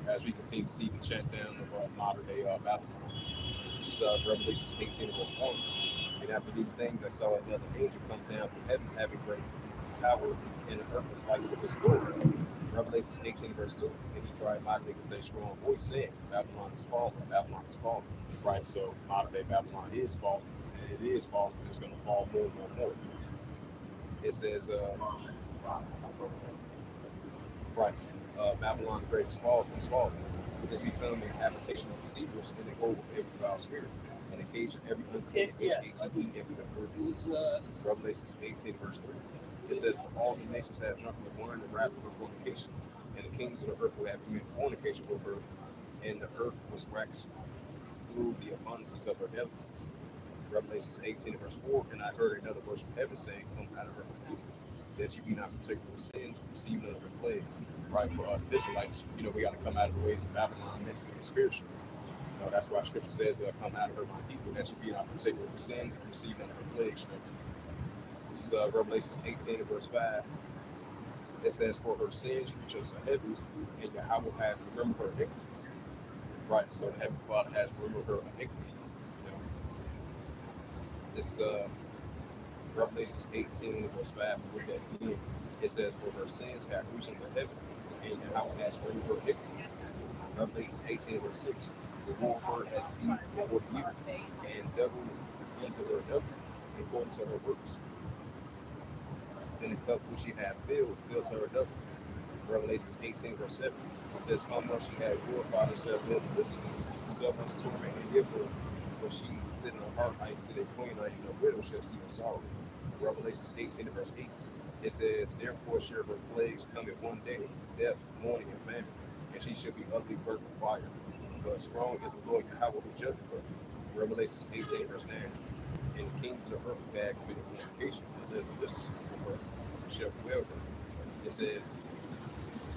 as we continue to see the chant down of modern day Babylon. This is Revelations 18, verse 1. And after these things, I saw another angel come down from heaven, having great power, and the earth was like with his glory. Revelations 18, verse 2. And he cried mightily with a strong voice, saying, Babylon is fallen, Babylon is fallen. Right, so modern day Babylon is fallen, and it is fallen, and it's going to fall more and more and more. It says, Babylon the Great is fallen, It is become a habitation of deceivers, and they hold with every foul spirit, and the cage of every unclean HATE, every unworthy. Revelations 18, verse 3. It says, for all the nations have drunken the wine and wrath of her fornication, and the kings of the earth will have committed fornication with her, and the earth was waxed through the abundances of her delicacies. Revelations 18, verse 4. And I heard another voice from heaven saying, come out of her, my people, that you be not partaker of sins, and receive none of her plagues. Right, for us Israelites, we got to come out of the ways of Babylon mentally and spiritually. That's why Scripture says, come out of her, my people, that you be not partaker of sins, and receive none of her plagues. This is Revelations 18, verse 5. It says, for her sins which are the heavens, and Yahweh will have remembered her iniquities. Right, so the Heavenly Father has remembered her iniquities. This Revelations 18, verse 5, look at it again. It says, for her sins have reached unto heaven, and Yahweh has remembered her iniquities. Revelations 18, verse 6, reward her as he rewarded you, and double into her double, according to her works. Then the cup which she had filled to her double. Revelations 18, verse 7. It says, how much she had glorified herself in this, sufferance, torment, and give her. For she sit in her heart, I sit a queen, I ain't no widow, shall see her sorrow. Revelations 18, verse 8. It says, therefore shall her plagues come in one day, death, mourning, and famine, and she shall be utterly burnt with fire. But strong is the Lord Yahweh who judgeth her. Revelations 18, verse 9. And the kings of the earth who had committed fornication, and lived in this with her, shall dwell her. It says,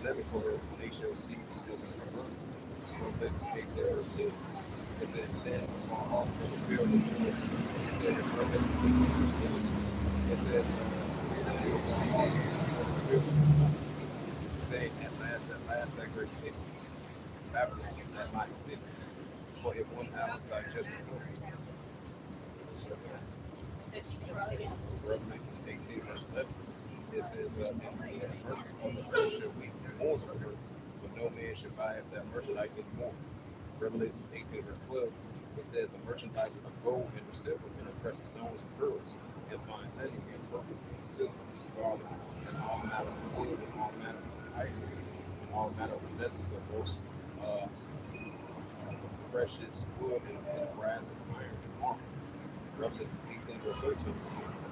living for her, when they shall see the smoke of her burning. Revelations 18, verse 10. It says, stand far off from the field of the Lord. It says, Revelation 18, verse 4. It says, stand far off from the field of the Lord. Saying, at last, that great city, Babylon, that mighty city, for it one hour thy judgment come. Revelation 18, verse 11. It says, and the merchants of the earth shall weep and mourn over her, but no man shall buy it that merchandise anymore. Revelation 18, verse 12. It says, the merchandise of gold and silver and of precious stones and pearls, and fine linen and purple and silk and scarlet, and all manner of wood and all manner of ivory, and all manner of vessels of most precious wood and brass and iron and armor. Revelation 18, verse 13.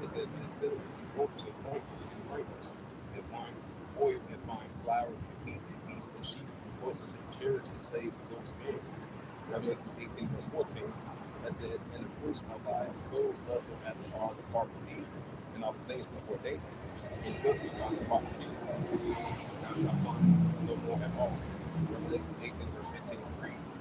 It says, and cinnamons and purples and purples and fragrance and wine, oil and fine flour and meat and beasts and sheep and horses and chariots and slaves and silver skin. Revelation 18, verse 14. That says, and the fruits of thy soul lusted after all depart from thee, and all the things which were dainty, and good thou depart from thee. Thou shalt find no more at all. Revelation 18, verse 15 reads,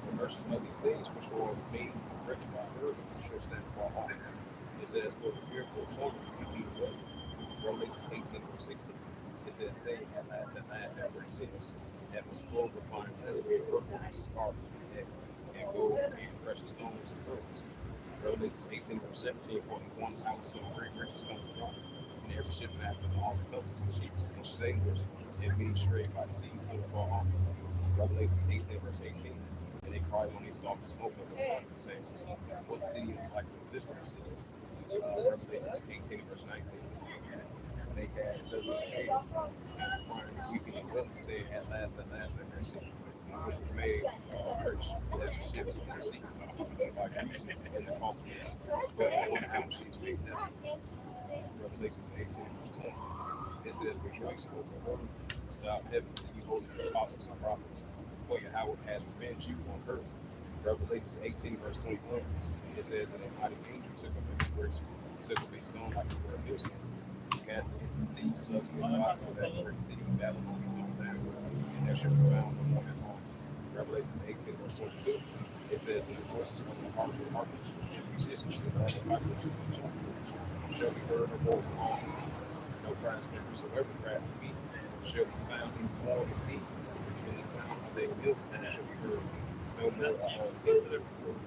the merchants of these things which were made rich by her shall stand far off. It says, for the fearful children will be away. Revelation 18, verse 16. It says, saying, at last, that great city, that was full of fine linen and purple and scarlet and gold and precious stones and pearls. Revelation 18, verse 17, for in one house of great riches comes to God, and every shipmaster and all the companies and ships and sailors and being strayed by the sea stood far off. Revelation 18, verse 18. And they cried when they saw the smoke of the fire, saying, what city is like this great city? Revelation 18, verse 19. And they cast dust in their heads, and crying and weeping and wailing, saying, at last, that great city, which was made rich with ships in the sea, by greasing and the costliness, but one pound sheets made desolate. Revelation 18, verse 20. It says, rejoice over her, thou heavens, and you holy apostles and prophets, for Yahweh has revenged you on her. Revelation 18, verse 21. It says, and a mighty angel took up a stone like a great millstone, cast it into the sea, thus the bodies of that great city of Babylon be thrown down, and there shall be found no more at all. Revelation 18, verse 22. It says, and the voices of the harpers and musicians and all the pipers shall be heard no more than all. No craftsman whosoever craft be shall be found in war of me, and the sound of their mills shall be heard no more at all.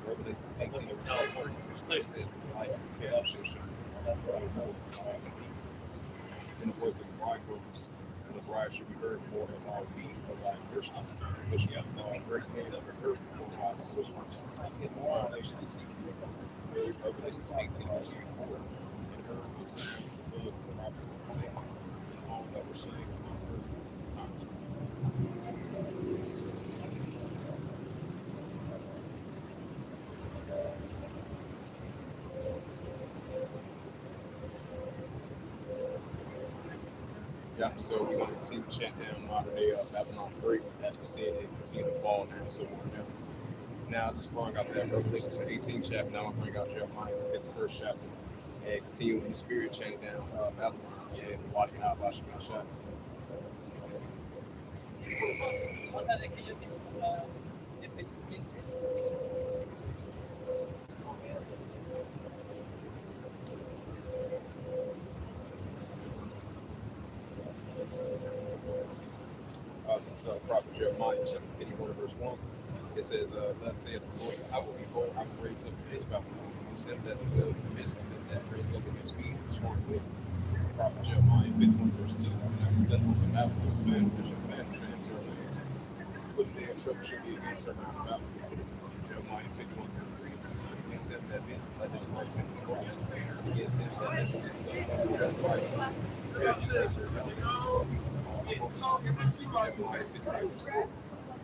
Revelation 18, verse 23. It says, the light of the shall shine no more at all. And the voice of the bridegrooms and the bride shall be heard more than all be of thy virgins, but she hath no great hand of her for thy sisters, in all nations to seek you. Revelation 18, verse 24. And her was found full of the prophets and the saints, and all that were slain upon her. Yeah, so we're going to continue to chant down modern day Babylon break as we see it continue to fall down so on down. Now, just bring out that Revelation 18 chapter. Now, I'm going to bring out Jeremiah 51st chapter and continue in the spirit chanting down Babylon and the body of Bashmashah. This is Prophet Jeremiah chapter 51 verse 1. It says, thus saith the Lord, I will behold, I will raise up against Babylon, against them that dwell in the midst of it, that raise up against me, and strong with. Prophet Jeremiah 51 verse 2. And I will set unto Babylon's man, which shall banish her land. Put their trouble should be against her round about. Jeremiah 51 verse 3. Against him that been, let his life be destroyed. Against him that has himself up with his life. Jeremiah 51 verse 4.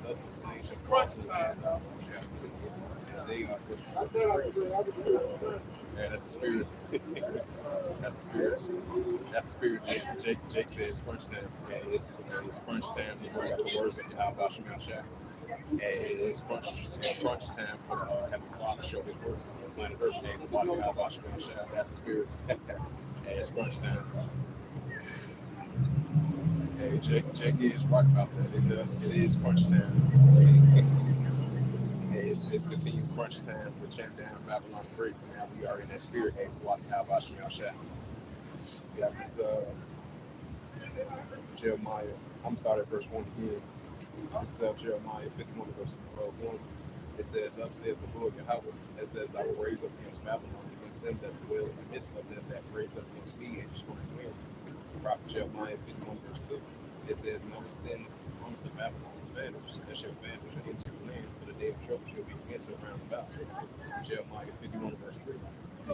Thus the slain shall cross the land shall please, and they are pushed to the streets. Yeah, that's the spirit. That's the spirit. That's the spirit. Jake says crunch time. Yeah, it's crunch time. He bring out the words of Yahweh Shemashah. And it's crunch time for Heavenly Father to show His word on planet Earth. And the body of Yahweh Shemashah. That's the spirit. And it's crunch time. Hey, Jake is right about that. It is crunch time. it's continued crunch time for champ down Babylon break. Now we are in that spirit game. How about you, Shaq? We got this Jeremiah. I'm starting at verse 1 again. This is Jeremiah 51 verse 1. It says, thus saith the Lord Yahweh. It says, I will raise up against Babylon, against them that dwell in the midst of them that raise up against me and destroy them. Prophet Jeremiah 51 verse 2. It says, and I will send unto Babylon's famishes, that shall famish into the land, for the day of trouble shall be against her round about. Jeremiah 51 verse 3.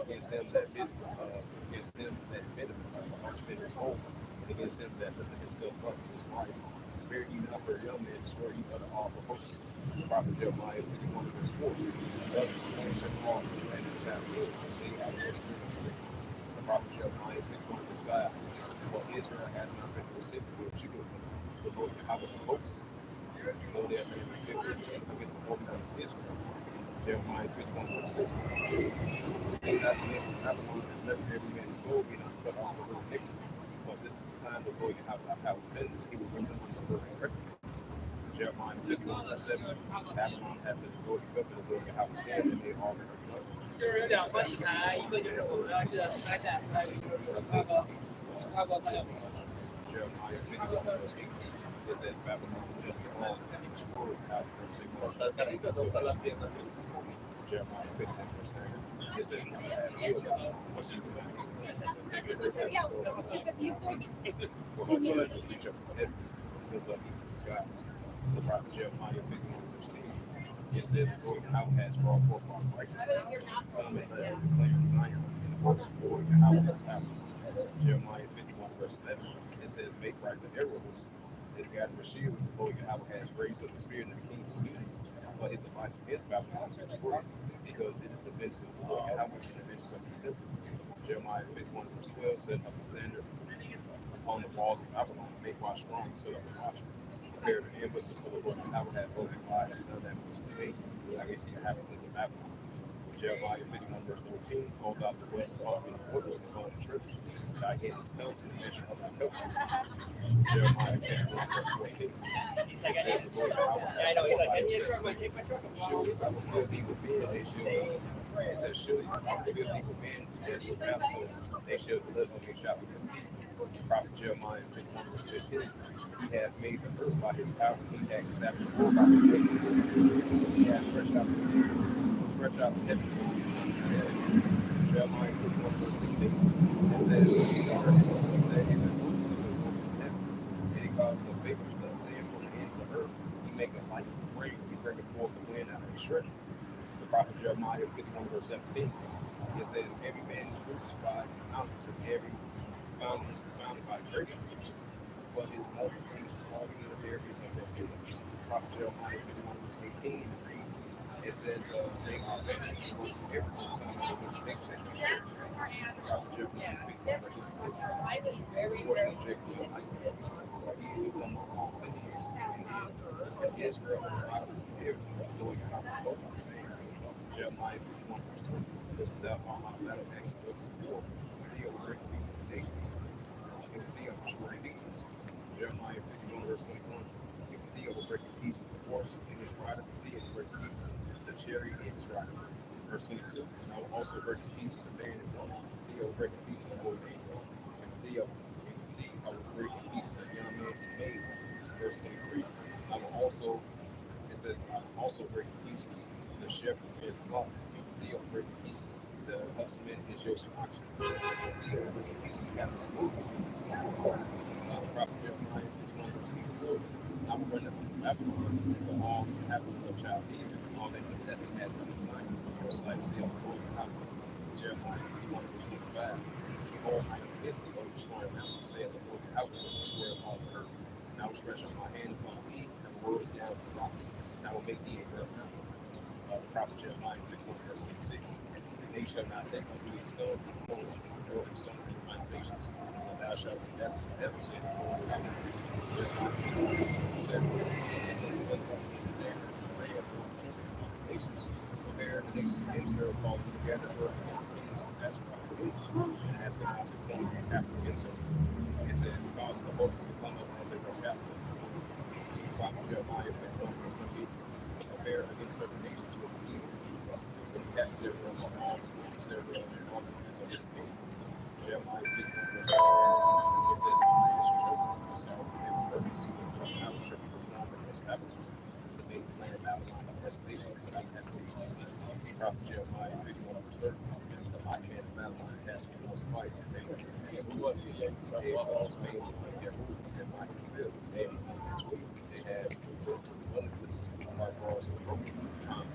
Against him that bid his home, and against him that lifted himself up in his right. Spare ye not for a young man, destroy ye other awful hosts. Prophet Jeremiah 51 verse 4. Thus the slain shall fall from the land of the Chaldeans, they have no spiritual strength. The prophet Jeremiah 51 verse 5. For Israel has not been forsaken with children. The Lord Yahweh of hosts, though their land is filled with sin against the Holy One of Israel. Jeremiah 51 verse 6. And that against Babylon has left every man's soul be not cut off for her iniquity. But this is the time the Lord Yahweh has vengeance, he will render unto her in recompense. Jeremiah 51 verse 7. Babylon has been destroyed because of the Lord Yahweh's hand, and they are in her judgment. Jeremiah 51 verse 8. It says Babylon is set before and destroyed out of her. Jeremiah 51 verse 9. It says, for she to the second her for her judges reach up to the heavens, lift up into the skies. The prophet Jeremiah 51 verse 10. It says, the Lord Yahweh has brought forth our righteousness. Come and let us declare in Zion in the works of the Lord Yahweh of power. Jeremiah 51 verse 11. It says, make right the arrows. The God of the shields, the Lord Yahweh has raised up the spirit of the kings and leaders, but his device against Babylon to destroy it, because it is the vengeance of the Lord Yahweh and the vengeance of his temple. Jeremiah 51 verse 12, set up the standard upon the walls of Babylon, make watch strong, set up the watchman. Prepare the embassy for the Lord Yahweh has opened wise and done that which is made against the inhabitants of Babylon. Jeremiah 51 verse 14, hold out the wet upon the waters and upon the trips. Thy head is come in the measure of the milk. Jeremiah 51 verse 14. It says the Lord Yahweh has surely I will fill thee with men, they shall it says surely I will fill thee with men, there shall travel, they shall deliver me shall against thee. Prophet Jeremiah 51 verse 15. He hath made the earth by his power, he hath established the world by his name. He hath stretched out his hand, stretched out the heaven for his son's head. Jeremiah 51 verse 16. It says, the earth is the notice of the works of heavens, and he caused the vapors to ascend from the ends of the earth. He maketh light of the rain, he bringeth forth the wind out of his treasure. The prophet Jeremiah 51 verse 17. It says, every man is rooted by his mountains, and every fountain is confounded by great rivers. But his multitude is also in the areas of their kingdom. Prophet Jeremiah 51 verse 18 reads, it says, they are banished towards every time they will take possession. Prophet Jeremiah 51 verse 18. The portion of Jacob will like for he is the one of all nations. And Israel is the province of inheritance of Lord Yahweh Moses is saying, Jeremiah 51 verse 20. Thou art my battle exploits of war, thee will break pieces of nations. Give thee of destroying demons. Jeremiah 51 verse 21. Give thee will break in pieces the horse and his rider, thee will break in pieces the chariot and his rider. Verse 22. And I will also break in pieces a man and woman, thee will break in pieces a boy and girl, and thee I will break in pieces a young man and maid. Verse 23. I will also, it says, I will also break in pieces the shepherd and the flock, and thee will break in pieces the husbandman and his yoke of oxen, and thee will break in pieces captives of movement. Prophet Jeremiah 51 verse 4. I will run up into Babylon, into all the inhabitants of Chaldea, and all that they had done in Zion, just like say of the Lord Yahweh. Jeremiah 51 verse 25. Behold, I am against thee, O destroying mountains, saith the Lord Yahweh, will destroy all the earth. And I will stretch out my hand upon thee, and will roll it down the rocks, and I will make thee a great mountain. The prophet Jeremiah 51 verse 26. And they shall not take unto thee a stone from the corner, nor a stone from the foundations, but thou shalt be desolate forever, saith the Lord Yahweh. Jeremiah 7. Nations, prepare the nations against her, called together her against the kings, and ask about the roots, and ask them to come and captive against her. It says, cause the horses to come up as they go captive. Prophet Jeremiah 51 verse 28. warfare against certain nations with kings and kings. When he captures everyone on all, he's never on all until his king. Jeremiah 51 it says, "The land is chosen for yourself, and the purpose of the house shall be performed against Babylon. Today, the land of Babylon, the desolation without habitation." Prophet Jeremiah 51 verse 30. The mighty man of Babylon has to go to fight, and they will be able to see they all made like their rulers and might is filled. They have become their way. They have broken dwelling places, hard walls and broken trauma.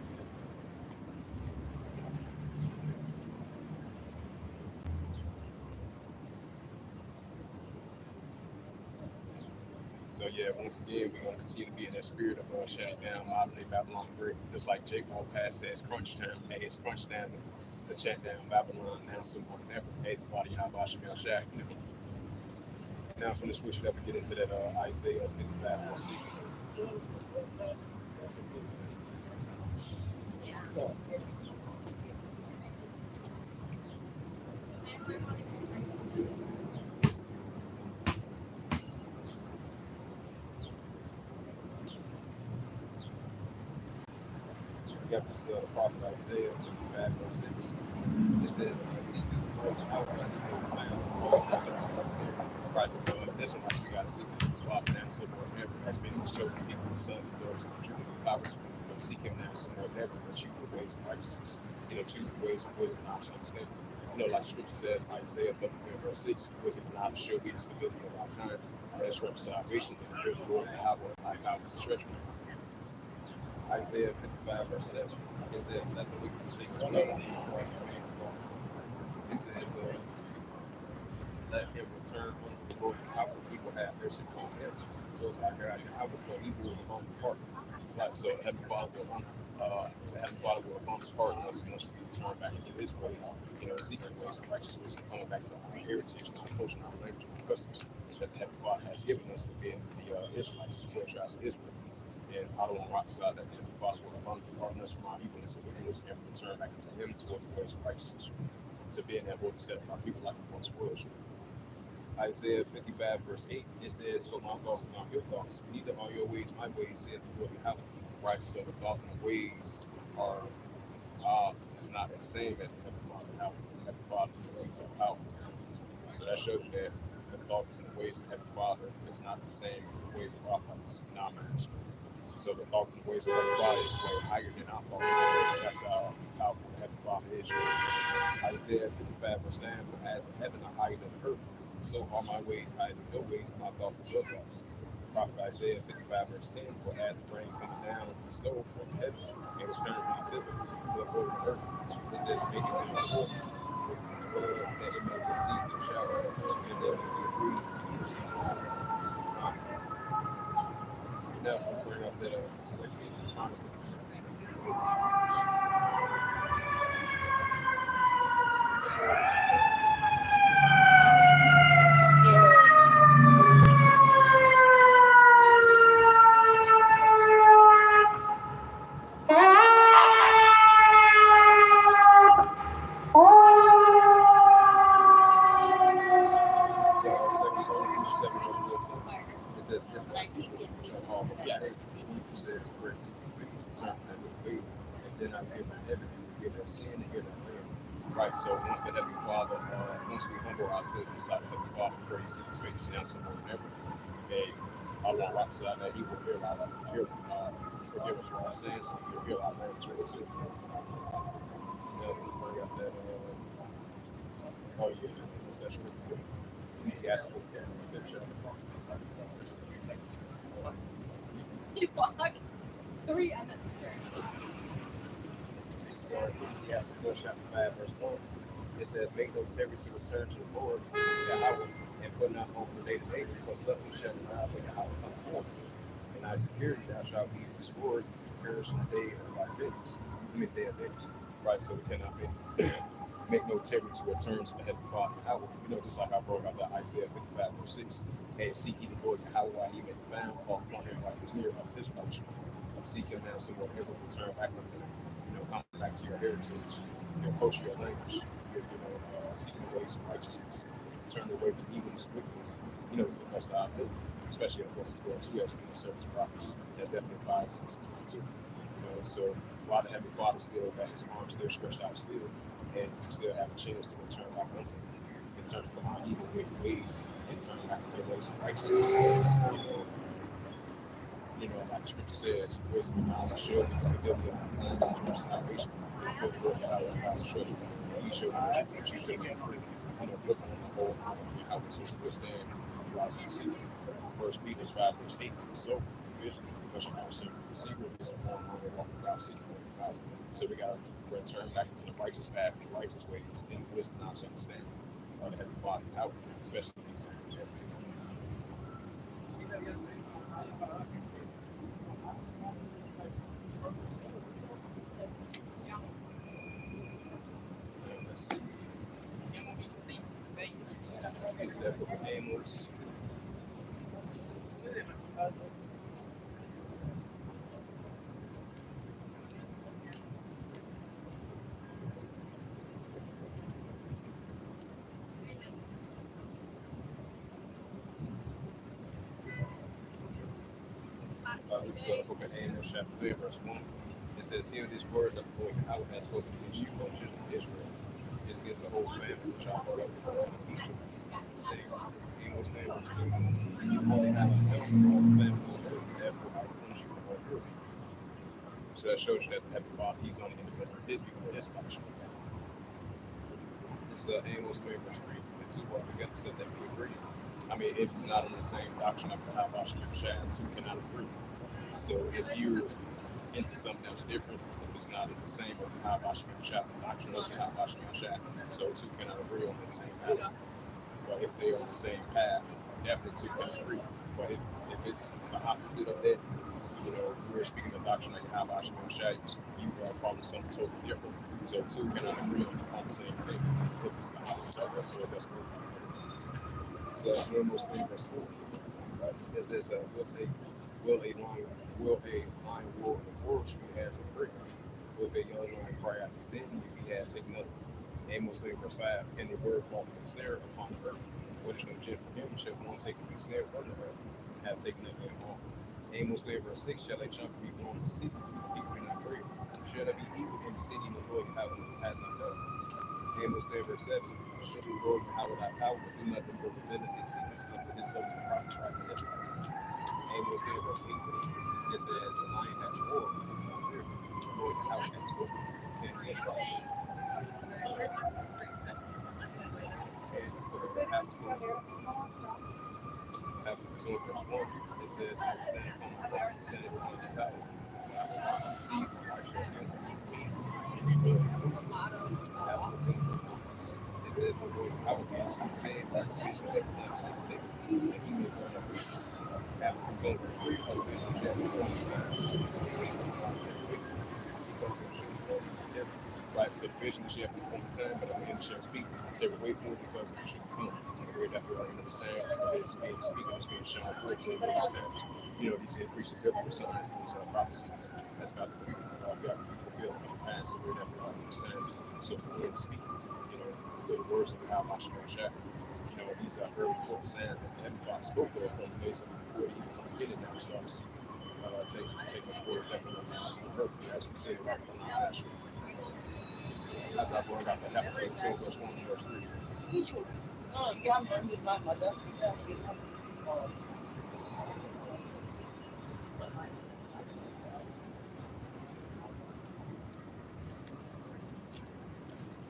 So yeah, once again, we're gonna continue to be in that spirit of shutting down modern day Babylon Great, just like Jake Pass says, crunch time. Hey, it's crunch time to shut down Babylon now some more than ever. Hey, the body how about Shemel Shack. Now I'm gonna switch it up and get into that Isaiah 55:6. We got this prophet Isaiah 55:6. It says, "I see the Lord out by the Christ of us Israelites, we got to seek the Father now some more than ever. As being his chosen people, the sons and daughters of the truth and power, seek him now some more than ever, but choose the ways of righteousness. Choose the ways of wisdom, knowledge, and understanding. Like scripture says, Isaiah 53:6, wisdom and knowledge shall be the stability of our times, and the strength of salvation, and the fear of the Lord and our power is the treasure. Isaiah 55:7. It says, "Let the wicked forsake his way, and the man's thoughts." It says, "Let him return unto the Lord, and how he will have mercy upon him." So it's like, I will call evil with a bump apart. Like, so the Heavenly Father will bump apart us once we return back into his ways, seeking the ways of righteousness and coming back to our heritage and our culture and our language and our customs that the Heavenly Father has given us to be the Israelites, the 12 tribes of Israel. And I don't want to rock side that the Heavenly Father will abundantly pardon us from our evilness and wickedness and return back into him towards the ways of righteousness, to being that holy set of our people like we once was. Isaiah 55:8, it says, "For my thoughts are not your thoughts, neither are your ways my ways, saith the Lord Yahweh." Right, so the thoughts and the ways are it's not the same as the Heavenly Father Yahweh. The Heavenly Father, the ways are powerful. So that shows that the thoughts and the ways of the Heavenly Father is not the same as the ways of our thoughts in our marriage. So the thoughts and ways of the Heavenly Father is way higher than our thoughts and ways. That's how powerful the Heavenly Father is. Isaiah 55:9, "For as the heaven are higher than the earth, so are my ways higher than your ways, and my thoughts than your thoughts." Prophet Isaiah 55:10, "For as the rain coming down and the snow from heaven, and return from the field, will go to the earth." It says, "Make it bring forth that it may give seeds and shower, and that it may give breeze." Now we'll bring up that second Chronicles. It says, "If my people which are called by my name, who said the grace and face and turn from their wicked ways, and then I hear from heaven and forgive their sin and hear their prayer." Right, so once the Heavenly Father, once we humble ourselves beside the Heavenly Father, pray, seek his face now some more than ever, I want to rock side that he will forgive us for our sins, and he'll heal our language right too. Now, if we bring up that, oh yeah, what's that scripture? Ecclesiastes, the 5th chapter. He walked 3 unnecessary. So Ecclesiastes chapter 5:1. It says, "Make no tarry to return to the Lord, Yahweh, and put not hope from day to day, for suddenly shall the wrath of Yahweh come forth. In thy security thou shalt be destroyed, perish in the day of thy vengeance." Day of vengeance. Right, so we cannot make no tarry to return to the Heavenly Father Yahweh. Just like I brought out that Isaiah 55:6. "And seek ye the Lord Yahweh while he may be found, call upon him while he is near us." Israelites, seek him now, so whatever return back unto him. Come back to your heritage, your culture, your language, seeking the ways of righteousness, turn away from evilness and wickedness, to the best of our ability, especially as let's go to as being service prophets. That's definitely applies in this as well too. So while the Heavenly Father still got his arms still stretched out still, and you still have a chance to return back unto him and turn from our evil wicked ways and turn back to the ways of righteousness. Like the scripture says, wisdom and knowledge show me the stability of my times and true salvation. For the Lord Yahweh God's treasure. And he showed me the truth, but you showed me the free. Look on the whole armor of Yahweh so you withstand the rise of the sea. First Peter 5 verse 8. So vision, because you know the secret is a whole armor walk without secret with God. So we gotta return back into the righteous path and the righteous ways in wisdom, knowledge, and understanding of the Heavenly Father Yahweh, especially these times. Let's see. Is that book of Amos? This is the book of Amos, chapter 3, verse 1. It says, "Hear these words of the Lord Yahweh has spoken against you, O children of Israel. It's against the whole family which I brought up from Egypt, saying, Amos 9, verse 2, you only have a help from all the families of the earth, therefore I will punish you for all your iniquities." So that shows you that the Heavenly Father, he's only in the midst of his people, his punishment. This is Amos 3, verse 3. The two are together said that we agree. I mean, if it's not on the same doctrine of the Habash and Shad, two cannot agree. So if you're into something that's different, if it's not in the same of the Habash and Shad, the doctrine of the Habash and Shad, so two cannot agree on the same path. But if they're on the same path, definitely two cannot agree. But if it's the opposite of that, we're speaking the doctrine of the Habash and Shad, you are following something totally different. So two cannot agree on the same thing if it's the opposite of that. So that's good. It's Amos 3 verse 4. It says, will a lion roar in the forest when he has a prey? Will a young lion cry out his den if he had taken nothing? Amos 3 verse 5. And the word fall in the snare upon the earth. What is no jet for him? Shall one take the snare from the earth and have taken nothing at all? Amos 3 verse 6. Shall a trumpet be blown in the city? People be not afraid. Shall there be evil in the city and the Lord has not done? Amos 3 verse 7. Should the Lord Yahweh thy power do nothing but reveal his secrets unto his servants the prophets, right? The Israelites. Amos 3 verse 8. It says, the lion has roared, and not fear. The Lord Yahweh has spoken, can't touch us. And so Habakkuk 2 verse 1. It says, I will stand upon my rocks and stand upon the tower. I will not succeed, I shall answer his teams. Habakkuk 2 verse 2. It says, the Lord Yahweh has been saved, like the vision that will not take, and he may burn up. Habakkuk 2 verse 3. Elevation chapter 1. Right, so the vision is yet from the point in time, but the man shall speak. Say, wait for it because it should come. And we're definitely in those times, and it's being speaking, it's being shown forth in those times. These increasing biblical signs and these prophecies that's about the future. We have to be fulfilled in the past, so we're definitely in those times. So we're speaking, the words of the Habash and Shad. These are very important signs that the Heavenly Father spoke of from the days of before, even from the beginning. Now we start to see taking full effect on the earth, as we say right from our eyes. As I brought out the Habakkuk 2 verse 1 and verse 3.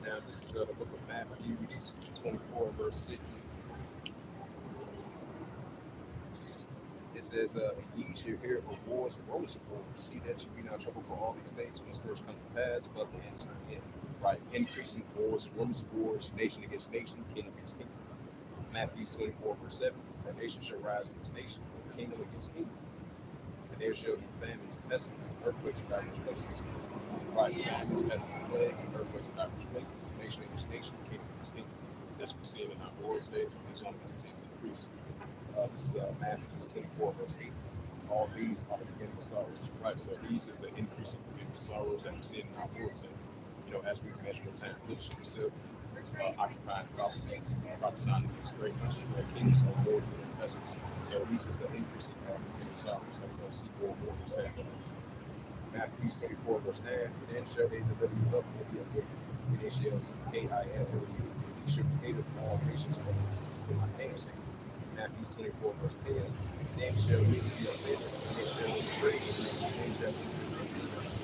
Now this is the book of Matthew 24 verse 6. It says, ye shall hear of wars and rumors of wars. See that you be not troubled, for all these things must first come to pass, but the end time yet. Right, increasing wars, rumors of wars, nation against nation, kingdom against kingdom. Matthew 24 verse 7. For nation shall rise against nation, kingdom against kingdom. And there shall be famines, pestilence, and earthquakes in diverse places. Right, famines, pestilence, and plagues, and earthquakes in diverse places. Nation against nation, kingdom against kingdom. That's what we're seeing in our world today. It's only going to continue to increase. This is Matthew 24 verse 8. All these are the beginning of sorrows. Right, so these is the increasing beginning of sorrows that we see in our world today. As we measure the time, leadership itself, occupying prophecies, prophesying these great countries, great kingdoms, or more than their presence. So these is the increasing beginning of sorrows that we're going to see more and more in this age. Matthew 24, verse 9. Then shall they deliver you up and be afflicted. And they shall KIFW. You shall be hated of all nations for my name's sake. Matthew 24, verse 10. Then shall you be afflicted, and they shall be praised, and they shall be praised.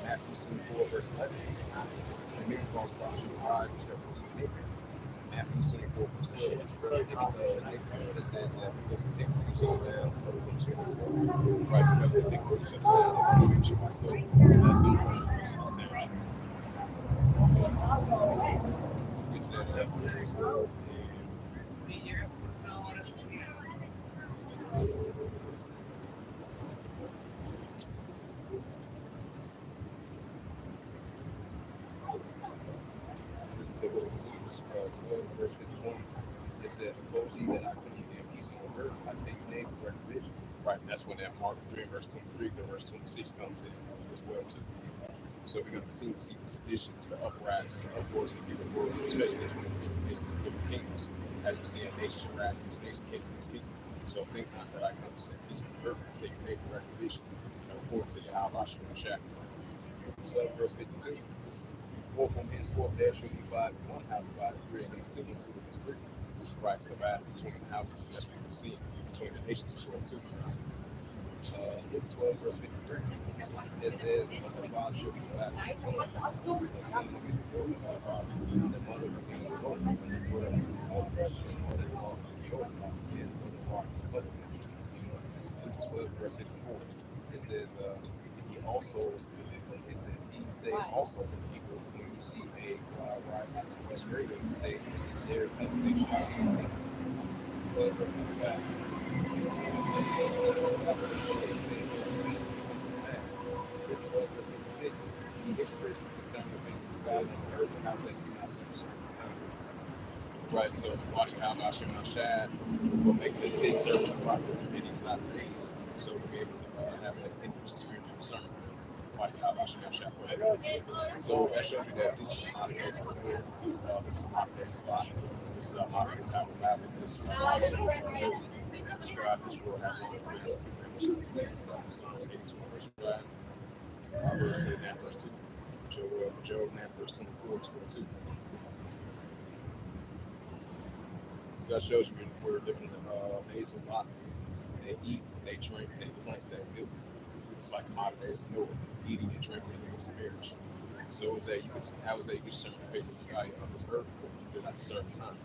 Matthew 24, verse 11. And many false prophets shall rise and shall receive iniquity. Matthew 24, verse 12. It says that because iniquity shall down, other than shall not stay. Right, because iniquity shall down, other than shall not stay. That's in the verse in this time. Get to that 12 This is a book of Luke, 12, verse 51. It says, suppose ye that I come to you in peace on earth, I take your name for division. Right, that's when that Mark 3, verse 23, then verse 26 comes in as well, too. So we're going to continue to see the seditions, the uprises, and uproars in the world, especially between the different nations and different kingdoms, as we see a nation shall rise against nation, kingdom against kingdom. So think not that I come to set peace on earth and take your name for division, according to Yahweh Shah. 12, verse 52. For from henceforth there shall be five in one house, divided three against two, and two against three. Right, divided between the houses. That's what we can see between the nations as well too. Luke 12, verse 53. It says, the father shall be divided against the son against the daughter, the father, the mother against the daughter, and the daughter against the mother, and the mother-in-law against the daughter, and the mother-in-law against the husband. Luke 12, verse 54. It says, he said also to the people, when you see a rising in Australia, you say, there is nothing they shall do. 12 verse 55. 12 verse 56. He hypocrites concerning the face of the sky and the earth, and how they do not serve a certain time. Right, so the body how about Shema Shad will make this his service of prophets, and he's not raised. So we'll be able to have an increase in spiritual discernment. So that shows you that this is a modern day Samuel, this is a modern day Sabbath, this is a modern day Tower of Babel, this is a modern day to describe this world having one of the best Psalms 82 verse 5, verse 29, verse 2, Job 9, verse 24 as well too. So that shows you we're living in days of lot. They eat, they drink, they plant, they build. It's like modern days of Noah, eating and drinking and living in marriage. So is that you could, how is that you could discern the face of the sky on this earth, but you do not discern the time?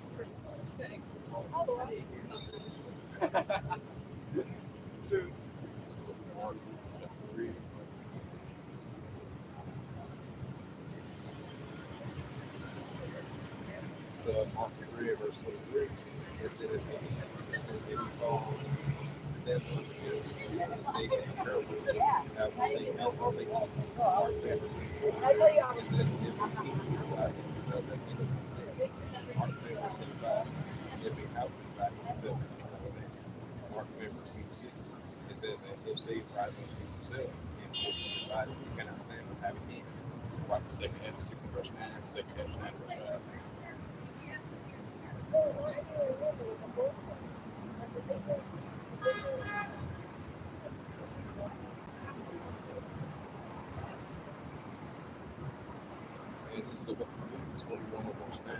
Mark chapter 3. So Mark 3, verse 23. It says, if you call them once again, and say in parable, as we say, Mark 3, verse 24. It says, if you eat God is the self that kingdom understand. Mark 3, verse 25. If a house is God is the self that understand. Mark 3, verse 26. It says, if Satan rises up against himself, and if divided, he cannot stand or have it in. Mark 2nd Hedges 6 and verse 9, 2nd Hedges 9 verse 5. And this is the book of Luke 21 verse 9.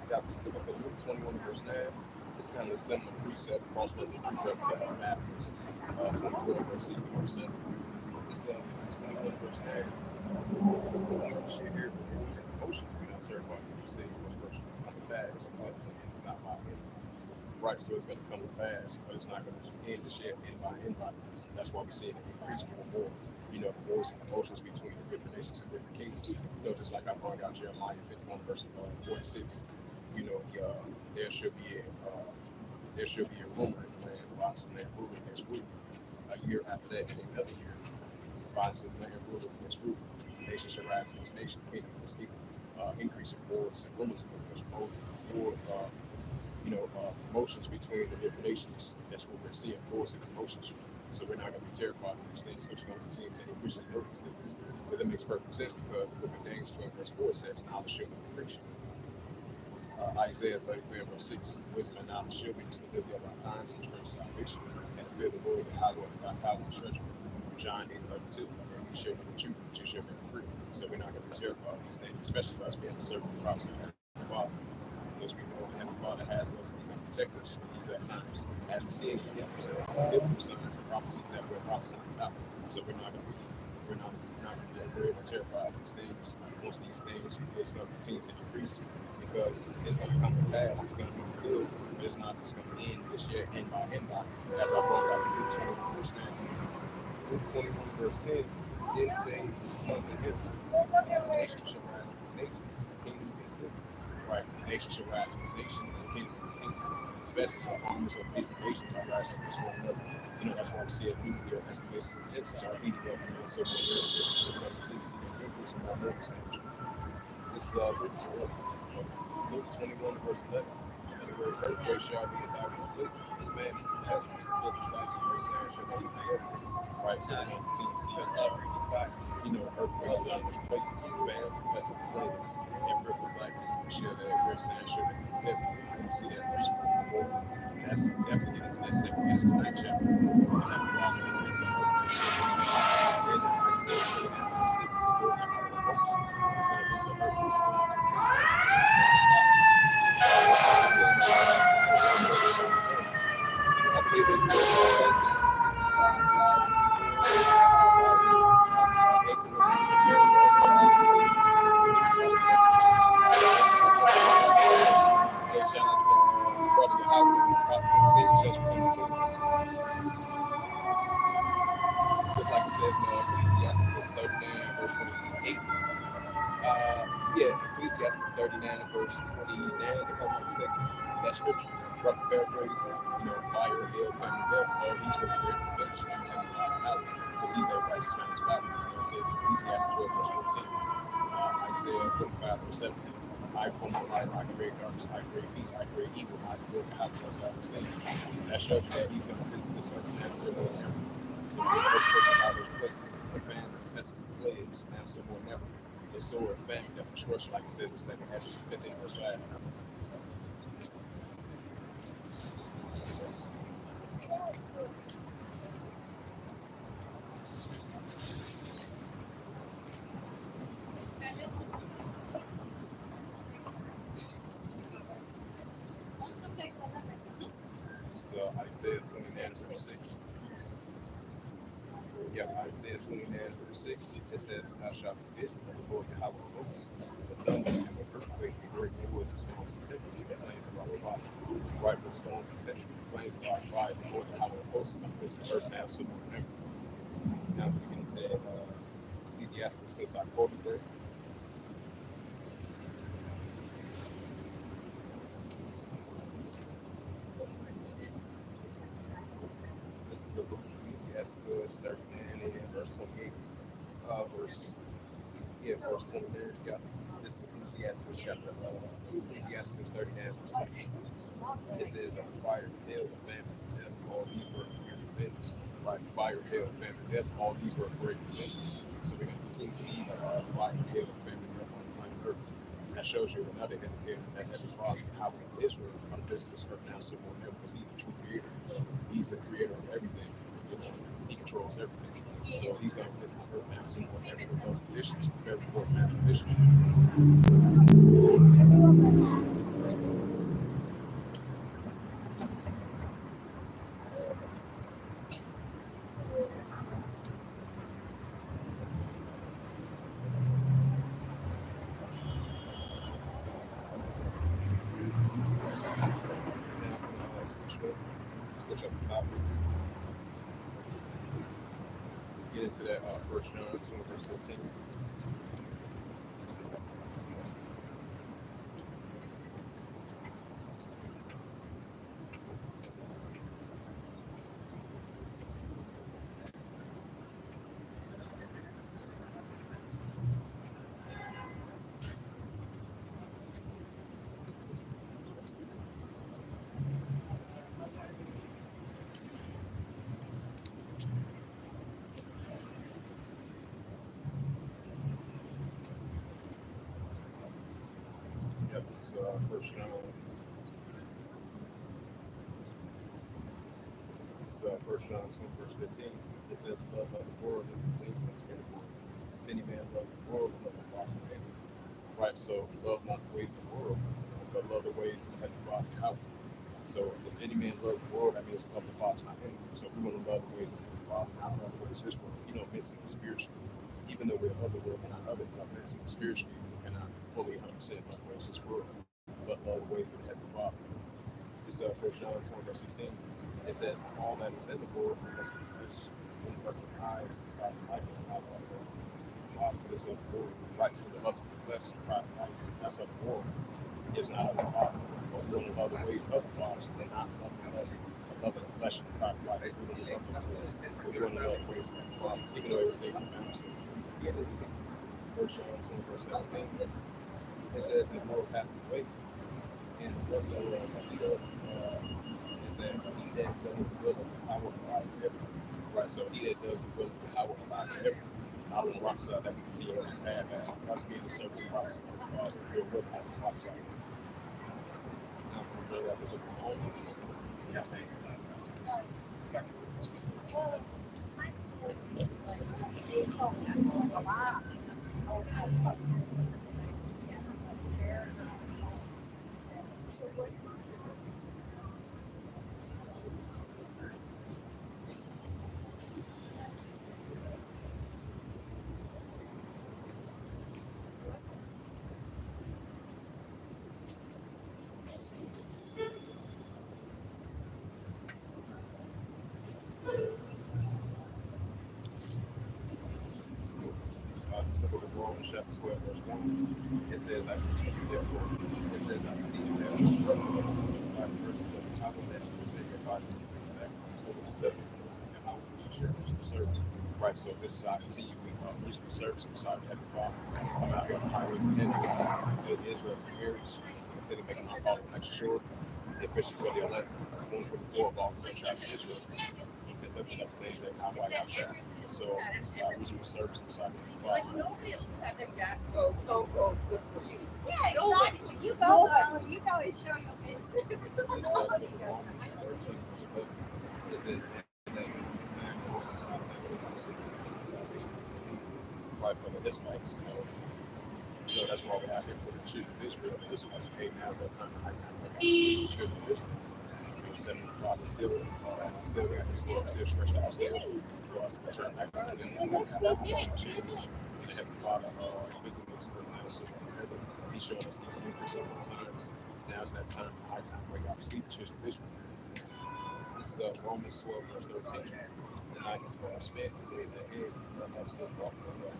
Got this is the book of Luke 21 verse 9. It's kind of a similar precept, cross-reference precept to Matthew 24 verse 60 verse 7. It's 21 verse 9. What I share here is emotions we don't certify for these things which first come to pass, but it's not by him. Right, so it's going to come to pass, but it's not going to end to share end by. That's why we see it increase more. The wars and emotions between the different nations and different kingdoms. Just like I brought out Jeremiah 51 verse 46. There should be a rumor in the land, lots of land ruling against rule. A year after that, and another year, lots of land ruling against rule. Nation shall rise against nation, kingdom against kingdom. Increasing wars and rumors of promotions between the different nations. That's what we're seeing, wars and promotions. So we're not going to be terrified of these things, because we're going to continue to increase and know these things. But it makes perfect sense, because the book of Daniel 12 verse 4 says, knowledge shall be increased. Isaiah 33 verse 6, wisdom and knowledge shall be the stability of our times and strength of salvation. fear the Lord, your Yahweh, our house and treasure. John 8:32, and you shall know the truth, but you shall be free. So we're not going to be terrified of these things, especially us being the servants of prophecy of the Father. Because we know the Heavenly Father has us and He's going to protect us in these times. As we see in these biblical signs and prophecies that we're prophesying about. So we're not going to be afraid or terrified of these things. Once these things is going to continue to increase because it's going to come to pass, it's going to be fulfilled, but it's not just going to end this year end by. As I brought out in Luke 21 verse 9. Luke 21 verse 10 did say once again, nation shall rise against nation, kingdom against kingdom. Right, nation shall rise against nation, and kingdom against kingdom. Especially the armies of different nations are rising against one another. That's why we see a nuclear escalation tensions are heating up in the civil war. We're going to continue to see the nuclear and more nervous damage. This is Luke 21 verse 11. And the word earthquake shall be in diverse places, and famines, pestilence, different sites of great sound shall be in evidence. Right, so we're going to continue to see earthquakes in diverse places, and famines, and pestilence, plagues, and river sites shall that great sound shall be in heaven. We're going to see that increase more. And that's definitely getting into that second half of the ninth chapter. And that involves it's the earthquake. And in Isaiah 29 verse 6, the Lord Yahweh of hosts is going to visit the earth with storms and tempests and flames of fire. I believe it was 65,000 square acre area as a lake. So these are the that just came out. Hey, shout out to the brother Yahweh, Prophet Saint Just becoming to just like it says in Ecclesiastes 39, verse 28. Ecclesiastes 39 and verse 29, if I'm not mistaken. That scripture, rough paraphrase, fire, hail, famine, death, all these were created for vengeance from the Heavenly Father Yahweh, because He's a righteous man as well. It says Ecclesiastes 12 verse 14, Isaiah 45 verse 17. I form the light, I create darkness, I create peace, I create evil, I create how to does all these things. That shows you that He's going to visit this earth now so more than ever. Earthquakes in all those places, the famines and pests and plagues, now so more than ever. The sword, famine, death, and destruction, like it says in 2 Hedges 15 verse 5. Yes. So Isaiah 29 verse 6. Isaiah 29 verse 6. It says, "Thou shalt be visited of the Lord Yahweh of hosts, the thunder and the earthquake, the great noise, and storms and tempests, and the flames of our fire." Right, with storms and tempests and flames of our fire, the Lord Yahweh of hosts, and this earth now so more than ever. Now we get into Ecclesiastes, since I quoted there. This is the book of Ecclesiastes 39 and verse 28. Verse 29. Yeah. This is Ecclesiastes chapter 2, Ecclesiastes 39, verse 28. It says, fire, hail, famine, death, all these were great events. Right, fire, hail, famine, death, all these were great events. So we're going to continue to see fire, hail, famine, death on the planet Earth. And that shows you another indicator that Heavenly Father, how Israel on visit this earth now so more than ever, because He's the true creator. He's the creator of everything. He controls everything. So He's going to visit the earth now so more than ever with those conditions, very important conditions. Switch up the topic. Let's get into that 1 John 2 verse 14. This 1 John. This First John 2, verse 15. It says, love not the world, and the things that are in the world. If any man loves the world, the love of the Father is in him. Right, so love not the ways of the world, but love the ways of the Father out. So if any man loves the world, that means love the Father's not in him. So we want to love the ways of the Father, not love the ways of this world. Mentally and spiritually. Even though we're of the world, we're not of it, but mentally and spiritually, we cannot fully 100% love the ways of this world, but love the ways of the Heavenly Father. This is 1 John 2, verse 16. It says, all that is in the world, the lust of the flesh, the lust of the eyes, the pride of life is not of the world. Father is of the world. Right, so the lust of the flesh, the pride of life, that's of the world. It's not of the Father. But we want to love the ways of the Father and not love the flesh and the pride of life. We want to love those ways. We want to love the ways of the Father, even though everything's a balance. 1 John 2, verse 17. It says, and the world passes away, and the rest of the world has eat up. It says, he that does the will of the power of God forever. Right, so he that does the will of the power of God forever. Out on the rock side, that we continue on that path as us being the service of Christ and the Father, we're working on the rock side. Now, from the that was looking homeless. Yeah, thank Let's look at Romans chapter 12, verse 1. It says, I beseech you, therefore. It says, I beseech you, therefore, by the mercies of the power that you present your body to be sacrifice, so with acceptable unto your how we should share reasonable service. Right, so this is our continuing reasonable service beside the Heavenly Father. I'm out here on the highways and hedges, good Israel to marriage, instead of making my call an extra short, efficient for the elect, going for the four of all 10 tribes of Israel. Lifting up things that I'm white out there. So it's reasonable service inside the Father. Like nobody looks at them back and goes, oh, good for you. Yeah, exactly. You go and show your face. It says, Romans 13, verse 11. It says, and that time is not time for salvation. Right, for the Israelites, that's why we have here for the children of Israel. The Israelites, hey, now's that time, the high time for the children of Israel. 75 is still got this world still stretched out still for us to return back to them. And the Heavenly Father visiting us with us in heaven. He showed us these increase over times. Now it's that time, high time, wake up, sleep, children of Israel. This is Romans 12, verse 13. Tonight is far spent, the days ahead, let us go walk with God.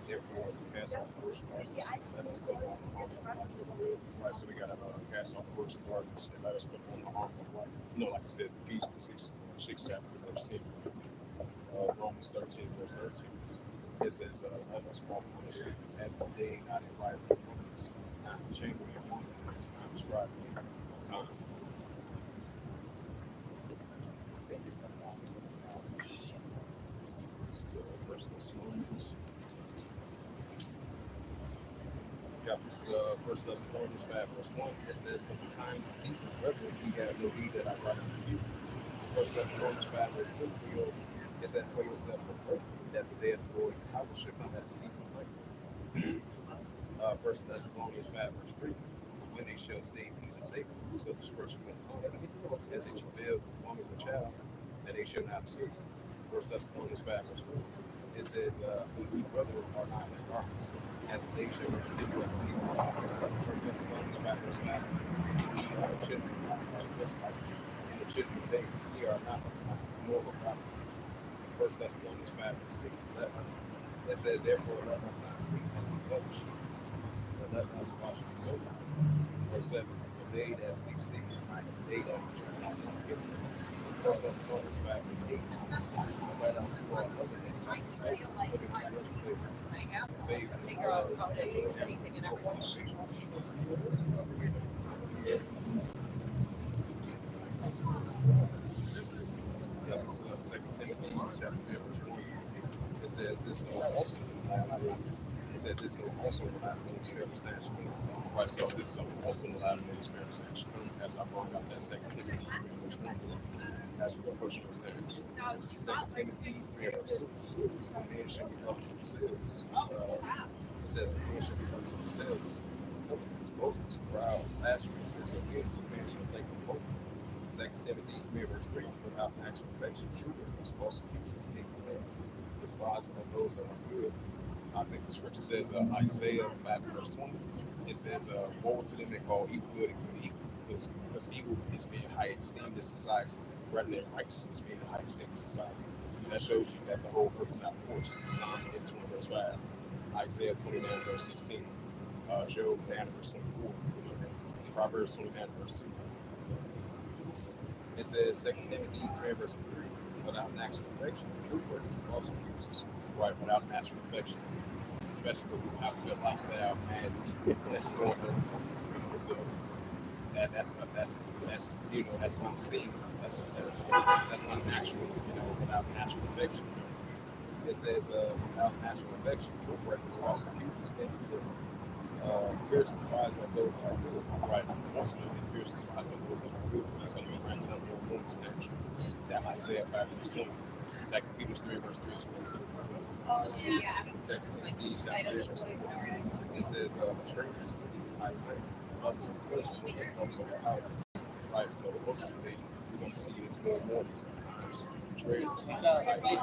Therefore, cast off the works of darkness, let us put on the armor of light. Right, so we got to cast off the works of darkness and let us put on the armor of light. Like it says in Ephesians 6 chapter, verse 10. Romans 13, verse 13. It says, let us walk on the street as the day, not in riot of rumors, not in chambering and wantonness, not in striving. This is First Thessalonians. Yeah, this is First Thessalonians 5, verse 1. It says, but the times and seasons, brethren, ye have no need that I write unto you. First Thessalonians 5, verse 2. It says, for yourself the that the day of the Lord Yahweh should come as a thief in the night. First Thessalonians 5, verse 3. When they shall say peace and safety, so destruction will come. As they travail with woman with child, that they shall not escape. First Thessalonians 5, verse 4. It says, who we brother are not in darkness, as the day shall reveal us the evil. First Thessalonians 5, verse 5. We are children of Israelites, and the children of David. We are not nor of prophets. First Thessalonians 5, verse 6. It says, therefore, let us not sleep as the other sheep, but let us watch and sober. Verse 7. The day that sleep, the day that return not forgive. First Thessalonians 5, verse 8. Let us go out other than I feel like my house figure out how to do anything and everything. That's 2 Timothy chapter 10, verse 1. It says, this is also the latter days. It said, this is also the latter days where the stand shall come. Right, so this is also the latter days where the stand shall come. As I brought out that 2 Timothy verse 1. as we approach those times. Second Timothy 3 verse 2. A man should be lovers of themselves. It says a man should be lovers of themselves. Covetous, boasters, proud, blasphemous, disobedient to man should think of hope. Second Timothy 3 verse 3. Without actual affection, true workers, false accusers, hate contempt, despising of those that are good. I think the scripture says Isaiah 5 verse 20. It says, woe to them that call evil good and good evil, because evil is being high esteemed in society rather than righteousness being high esteemed in society. And that shows you that the whole earth is out of course. Psalms 20 verse 5, Isaiah 29 verse 16, Job 9 verse 24, Proverbs 29 verse 2. It says 2 Timothy 3 verse 3, without natural affection, true workers, false accusers. Right, without natural affection. Especially with this alphabet lifestyle madness that's going on. So that's unseen. That's unnatural, without natural affection. It says without natural affection, true breakers, false accusers, and fierce despise of those that are good. Right. Ultimately, fierce despise of those that are good. That's going to be ranking up your woman's time. That Isaiah 5 verse 20. 2 Peter 3 verse 3 is going to. Second Timothy chapter 3 verse 4. It says, traitors is high rank, others are questionable, those are power. Right, so ultimately, we're going to see this more and more these times. Traitors is high rank.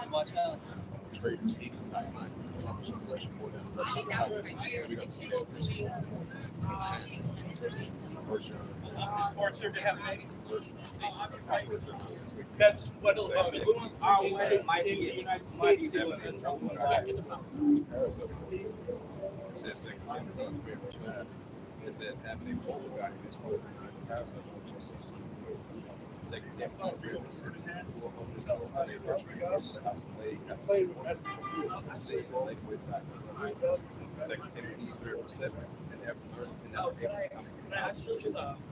Traitors is high rank. Others are questionable, others are power. So we're going to see that this That's what our wedding might be in the United States. It says 2 Timothy 3 verse 5. It says, having a full God in his word, and the pastor of the system. 2 Timothy 3 verse 6. Full of this soul, how they virtue the house of lay, have the same word. Say, lay with back. 2 Timothy 3 verse 7. And never learn, and never able to come to the house of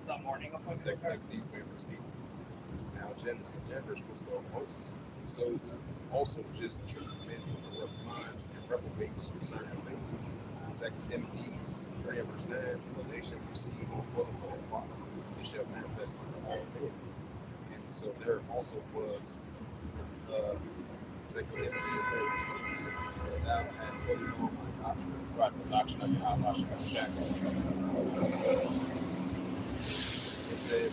the morning. 2 Timothy 3 verse 8. Now, Genesis and Jeffers was the Moses. So, also just the truth of men who corrupt minds and reprobates concerning faith. 2 Timothy 3 verse 9, but they shall receive no further from their Father, they shall manifest unto all men. And so there also was 2 Timothy 3 verse 2, thou hast fully known my doctrine. Right, the doctrine of Yahweh Shaka. It says,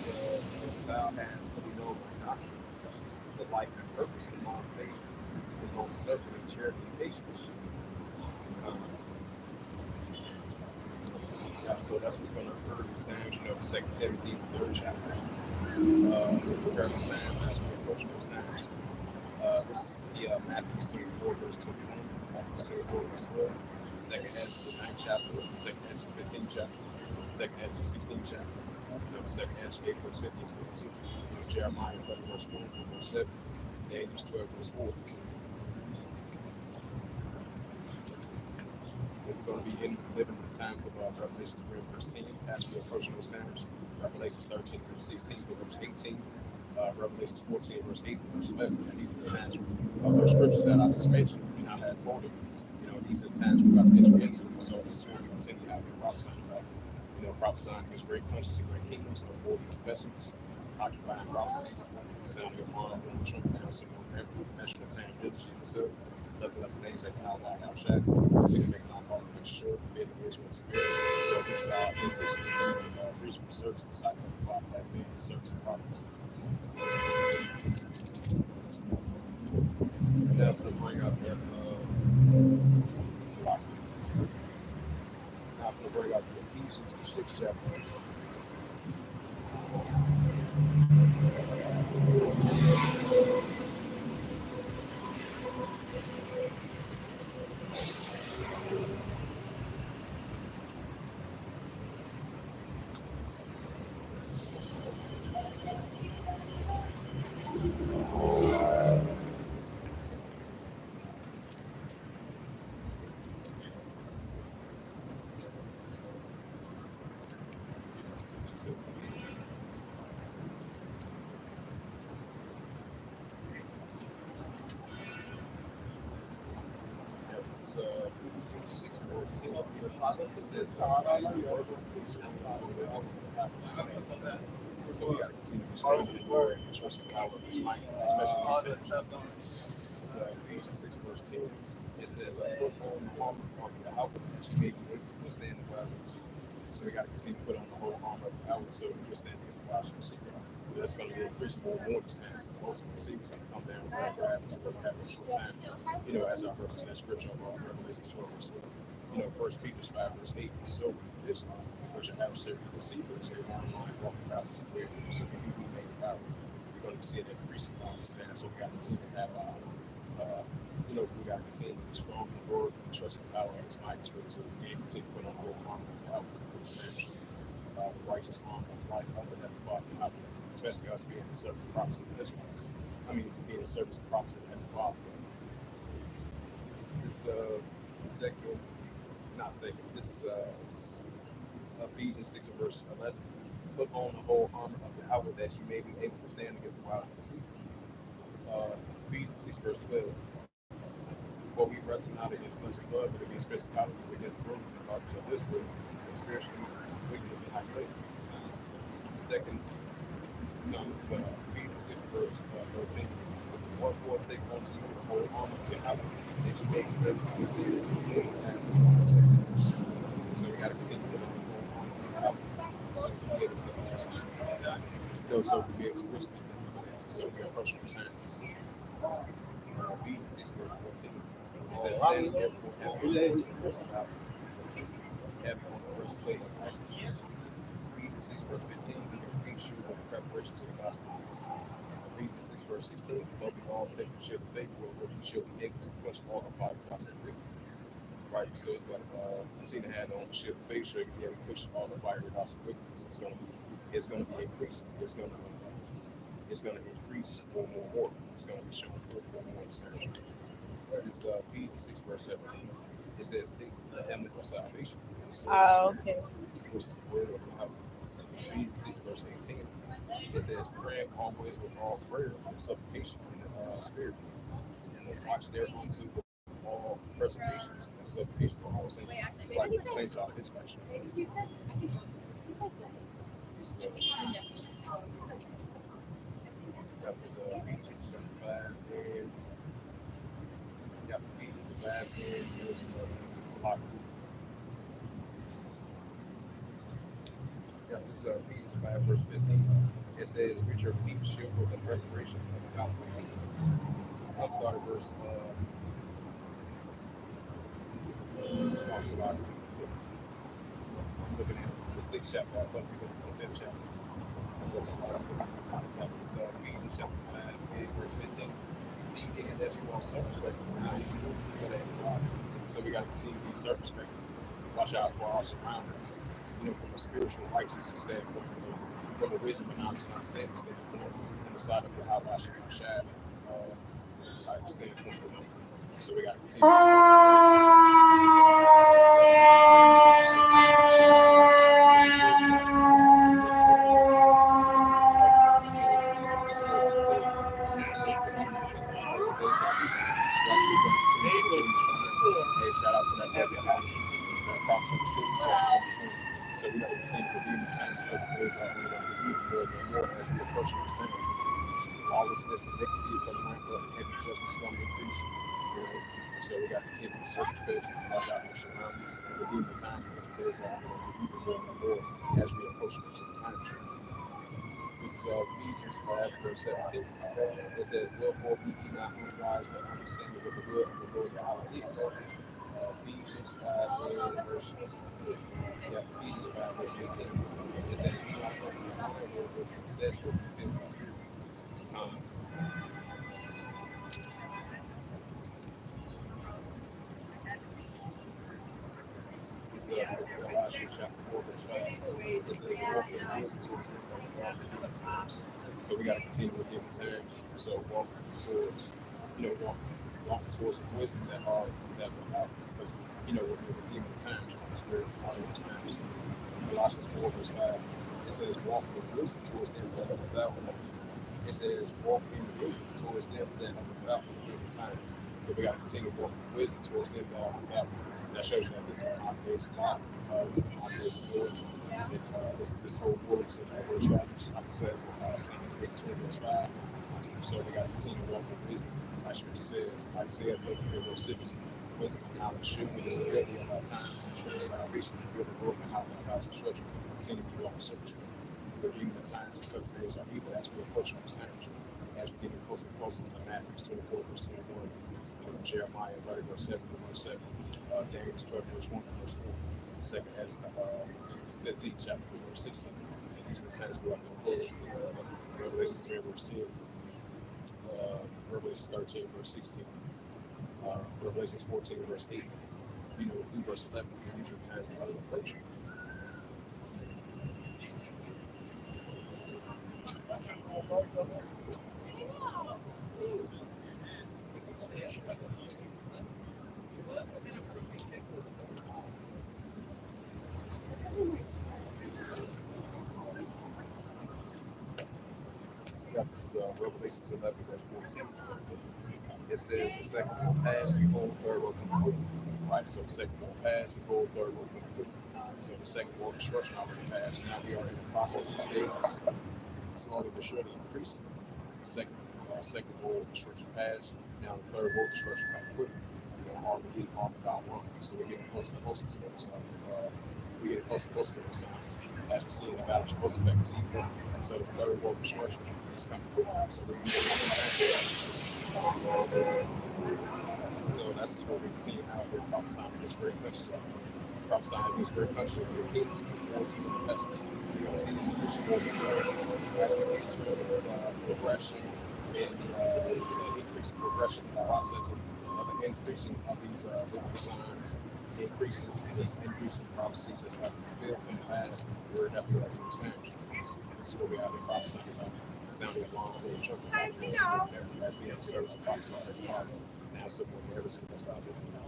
thou hast fully known my doctrine, the life and purpose of my faith, and long suffering, charity, and patience. So that's what's going to occur in the times, 2 Timothy, the 3rd chapter. Prepare those times as we approach those times. This Matthew 24, verse 21, Matthew 24, verse 12, 2nd Hedges, the 9th chapter, 2nd Hedges, the 15th chapter, 2nd Hedges, the 16th chapter, 2nd Hedges, 8, verse 50 and 22, Jeremiah 11, verse 1 through verse 7, Daniel 12, verse 4. We're going to be living in the times of Revelation 3 verse 10 as we approach those times. Revelations 13 verse 16 to verse 18. Revelations 14 verse 8 to verse 11. And these are the times of those scriptures that I just mentioned and I had quoted. These are the times we're about to enter into. So this is what we continue out here prophesying about. Prophesying against great countries and great kingdoms, avoiding investments, occupying prophecies, sounding alarm, blowing the trumpet down, similar national time, village in itself. Looking up the names like Yahweh, Shaq, singing, making our call to make sure, bidding Israel to perish. So this is our increase in continuing reasonable service inside of the Father as being his service and prophets. Now, I'm going to bring out the Ephesians, the 6th chapter. It says, So we got to continue to strong in the Lord and trust the power of His might, especially these times. It's Ephesians 6 verse 10. It says, "Put on the armor of Yahweh that you may be able to withstand the wiles of the sea." So we got to continue to put on the whole armor of Yahweh so we can withstand against the wiles of the sea. That's going to be increasing more and more this time because ultimately the sea is going to come down and grab us if we have a short time. As I referenced that scripture of Revelation 12 verse 3. 1 Peter 5 verse 8 is so vigilant because your adversary is deceivers. They want to walk about secret, so we can be made power. We're going to see that increasing more this time. So we got to continue to have we got to continue to be strong in the Lord and trust in the power of His might so we can continue to put on the whole armor of the Lord, the righteous armor of life under Heavenly Father, especially us being in service of prophets of Israelites. Being in service of prophets of Heavenly Father. This is Ephesians 6 and verse 11. Put on the whole armor of Yahweh that you may be able to stand against the wiles of the sea. Ephesians 6 verse 12. For we wrestle not against flesh and blood, but against principalities, against the rulers and authorities of this world, and spiritual wickedness in high places. This is Ephesians 6 verse 13. Wherefore take unto you the whole armor of Yahweh that you may be able to withstand the day of the So we got to continue to put on the whole armor of Yahweh so we can be able to withstand. So we are approaching the time. Ephesians 6 verse 14. It says, "Stand therefore having on the breastplate of righteousness." Ephesians 6 verse 15. "Be your feet shod with the preparation to the gospel of peace." Ephesians 6 verse 16. "Above all, take the shield of faith, wherewith you shall be able to quench all the fire of the wicked." Right, so you got to continue to have on the shield of faith, so you can be able to quench all the fire of wickedness. It's going to be increasing. It's going to increase more and more. It's going to be showing forth more and more this time. This is Ephesians 6 verse 17. It says, "Take the helmet of salvation." Okay. Which is the word of God. Ephesians 6 verse 18. It says, "Praying always with all prayer and supplication in the spirit, and watch thereunto with all preservations and supplication for all saints." Like the saints are His passion. This is Ephesians 5 and Ephesians 5 and verse this is Ephesians 5 verse 15. It says, "With your feet shod with the preparation of the gospel of peace." I'm starting verse I'm looking at the 6th chapter. I'm supposed to be going to the 5th chapter. That's Ephesians chapter 5 and verse 15. "Seeing that you are circumspect, so we got to continue to be circumspect. Watch out for our surroundings. From a spiritual righteousness standpoint, from a wisdom and understanding standpoint, and the side of the how I should shine type of standpoint. So we got to continue to shout out to that baby. Promise of the city, judgment between. So we got to continue to redeem the time because it is out there going to be even more and more as we approach this time. Lawlessness and iniquity is going to ramp up, and heavy justice is going to increase. So we got to continue to circumspect, watch out for the surroundings, and redeem the time because it is out there going to be even more and more as we approach the time. This is Ephesians 5 verse 17. It says, "Therefore be ye not unwise, but understanding what the will of the Lord Yahweh is." Ephesians 5 verse 18. It says, "Be not troubled in mind, what it says, but be filled with the Spirit." This is Colossians chapter 4 verse 5. It says, "Walk in wisdom towards times." So we got to continue with different times. So walk towards the wisdom that will happen because we're given times. It's very hard in times. Colossians 4 verse 5. It says, "Walk with wisdom towards them that are without." It says, "Walk in wisdom towards them that are without the time." So we got to continue to walk with wisdom towards them that are without. That shows you that this is not basic law. This is not basic word. And this whole word is in verse 5. Like it says in Psalm 22, verse 5. So we got to continue to walk with wisdom. Like scripture says, Isaiah 33, verse 6. Wisdom and knowledge, shielding the stability of our times, ensuring salvation, and fear the Lord, and how our God's instruction continue to be walking servitude. We're redeeming the times because the days are evil as we approach those times. As we get closer and closer to the Matthew 24, verse 21, Jeremiah 30, verse 7 to verse 7, Daniel 12, verse 1 to verse 4, second Hedges 15, chapter 3, verse 16. And these are the times we want to approach. Revelation 3, verse 10, Revelation 13, verse 16, Revelation 14, verse 8, through verse 11. And these are the times we want to approach. This is Revelation 11, verse 14. It says, the second will pass, behold, third will come quick. Right, so the second will pass, behold, third will come quick. So the second war destruction already passed. Now we are in the process of stages, slowly but surely increasing. The second war destruction passed. Now the third war destruction comes quick. We're getting off of God one. So we're getting closer and closer to those. We're getting closer and closer to those signs. As we see in the battle, Jehoshaphat is evil. And so the third war destruction is coming quick. So we're getting So that's just what we continue how we're prophesying this great country. Prophesying this great country of the kings and more people and peasants. We're going to see this in the more as we get to progression and increasing progression in the process of the increasing of these biblical signs, increasing prophecies that have been fulfilled in the past. We're definitely like these times. This is what we have been prophesying about. Sounding a long way trumpet as we have a service of prophesying now support everything that's about it. Now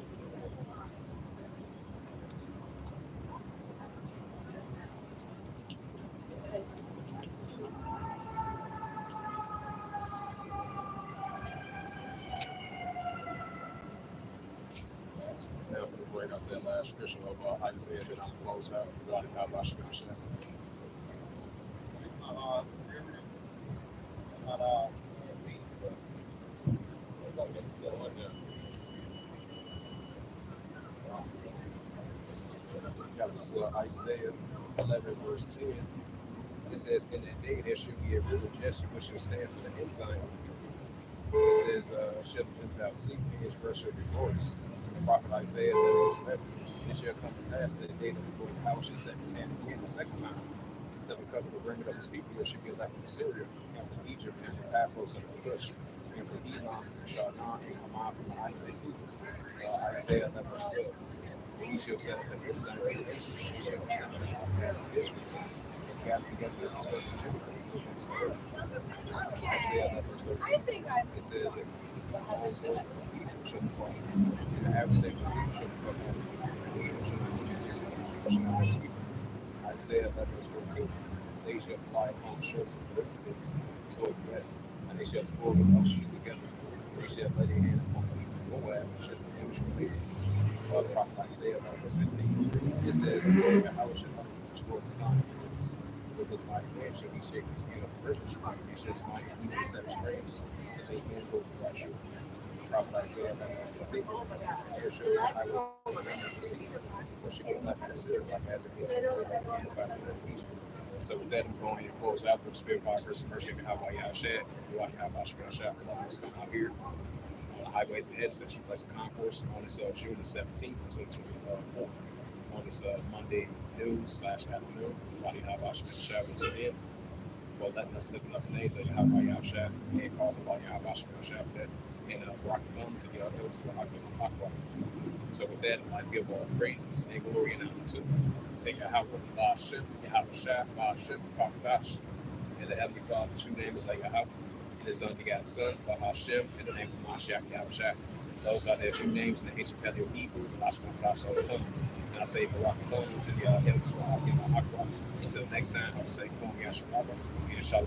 I'm going to break up that last scripture of Isaiah that I'm going to close out. God and God, It's not hard. It's not hard. This is Isaiah 11, verse 10. It says, in that day there should be a river of Jesse which shall stand for the end time. It says, shall the Gentiles seek, and his breast shall be glorious. The prophet Isaiah 11, it shall come to pass in the day that the Lord Yahweh shall set his hand again the second time. Until the covenant of bringing up his people, there should be left from Syria, and from Egypt, and from Paphos, and from Cush, and from Elam, and Shadon, and Haman, from the Isaiah. Isaiah 11, verse 12. And he shall set up the hills and the nations, and he shall set up the outcasts of Israel, and cast together the dispersed of Judah from the ends of the earth. Isaiah 11, verse 13. It says that the whole soul of evil shall be brought, and the adversary of evil shall be brought over, and evil shall not be evil. Isaiah 11, verse 14. They shall fly upon the shoulders of the Philistines towards the west, and they shall spoil the countries together. They shall lay their hand upon the Moab, and shall be image related. The prophet Isaiah, verse 15. It says, the Lord Yahweh shall not destroy the time with his mighty hand shall he shake the skin of the rivers, and shall smite the evil 7 streams, to make men go to right shore. The prophet Isaiah, verse 16. There shall the highway but she will not consider like as it is by the Egypt. So with that, I'm going ahead and close out through the spirit of grace and mercy. How about y'all share? How about y'all for letting us come out here on the highways and hedges, the Chief Blessing Concourse on this June the 17th, 2024. On this Monday noon/afternoon. How about y'all once again for letting us lift up the names of how about y'all share and call about y'all share that and rock the guns and y'all hills for Aqua. So with that, I give all praises and glory and honor to take a house of Hashem, Yahushua, Hashem, Kakash, and the Heavenly Father, true name is Yahweh, and His unbegotten Son, Hashem, in the name of Mashiach, Yahushua. Those are their true names in the ancient Paleo Hebrew, the last one God's all the time. And I say, Barak Adon, to the Hills, Aqua. Until next time, I will say, Kwam Yashua, and Shalom.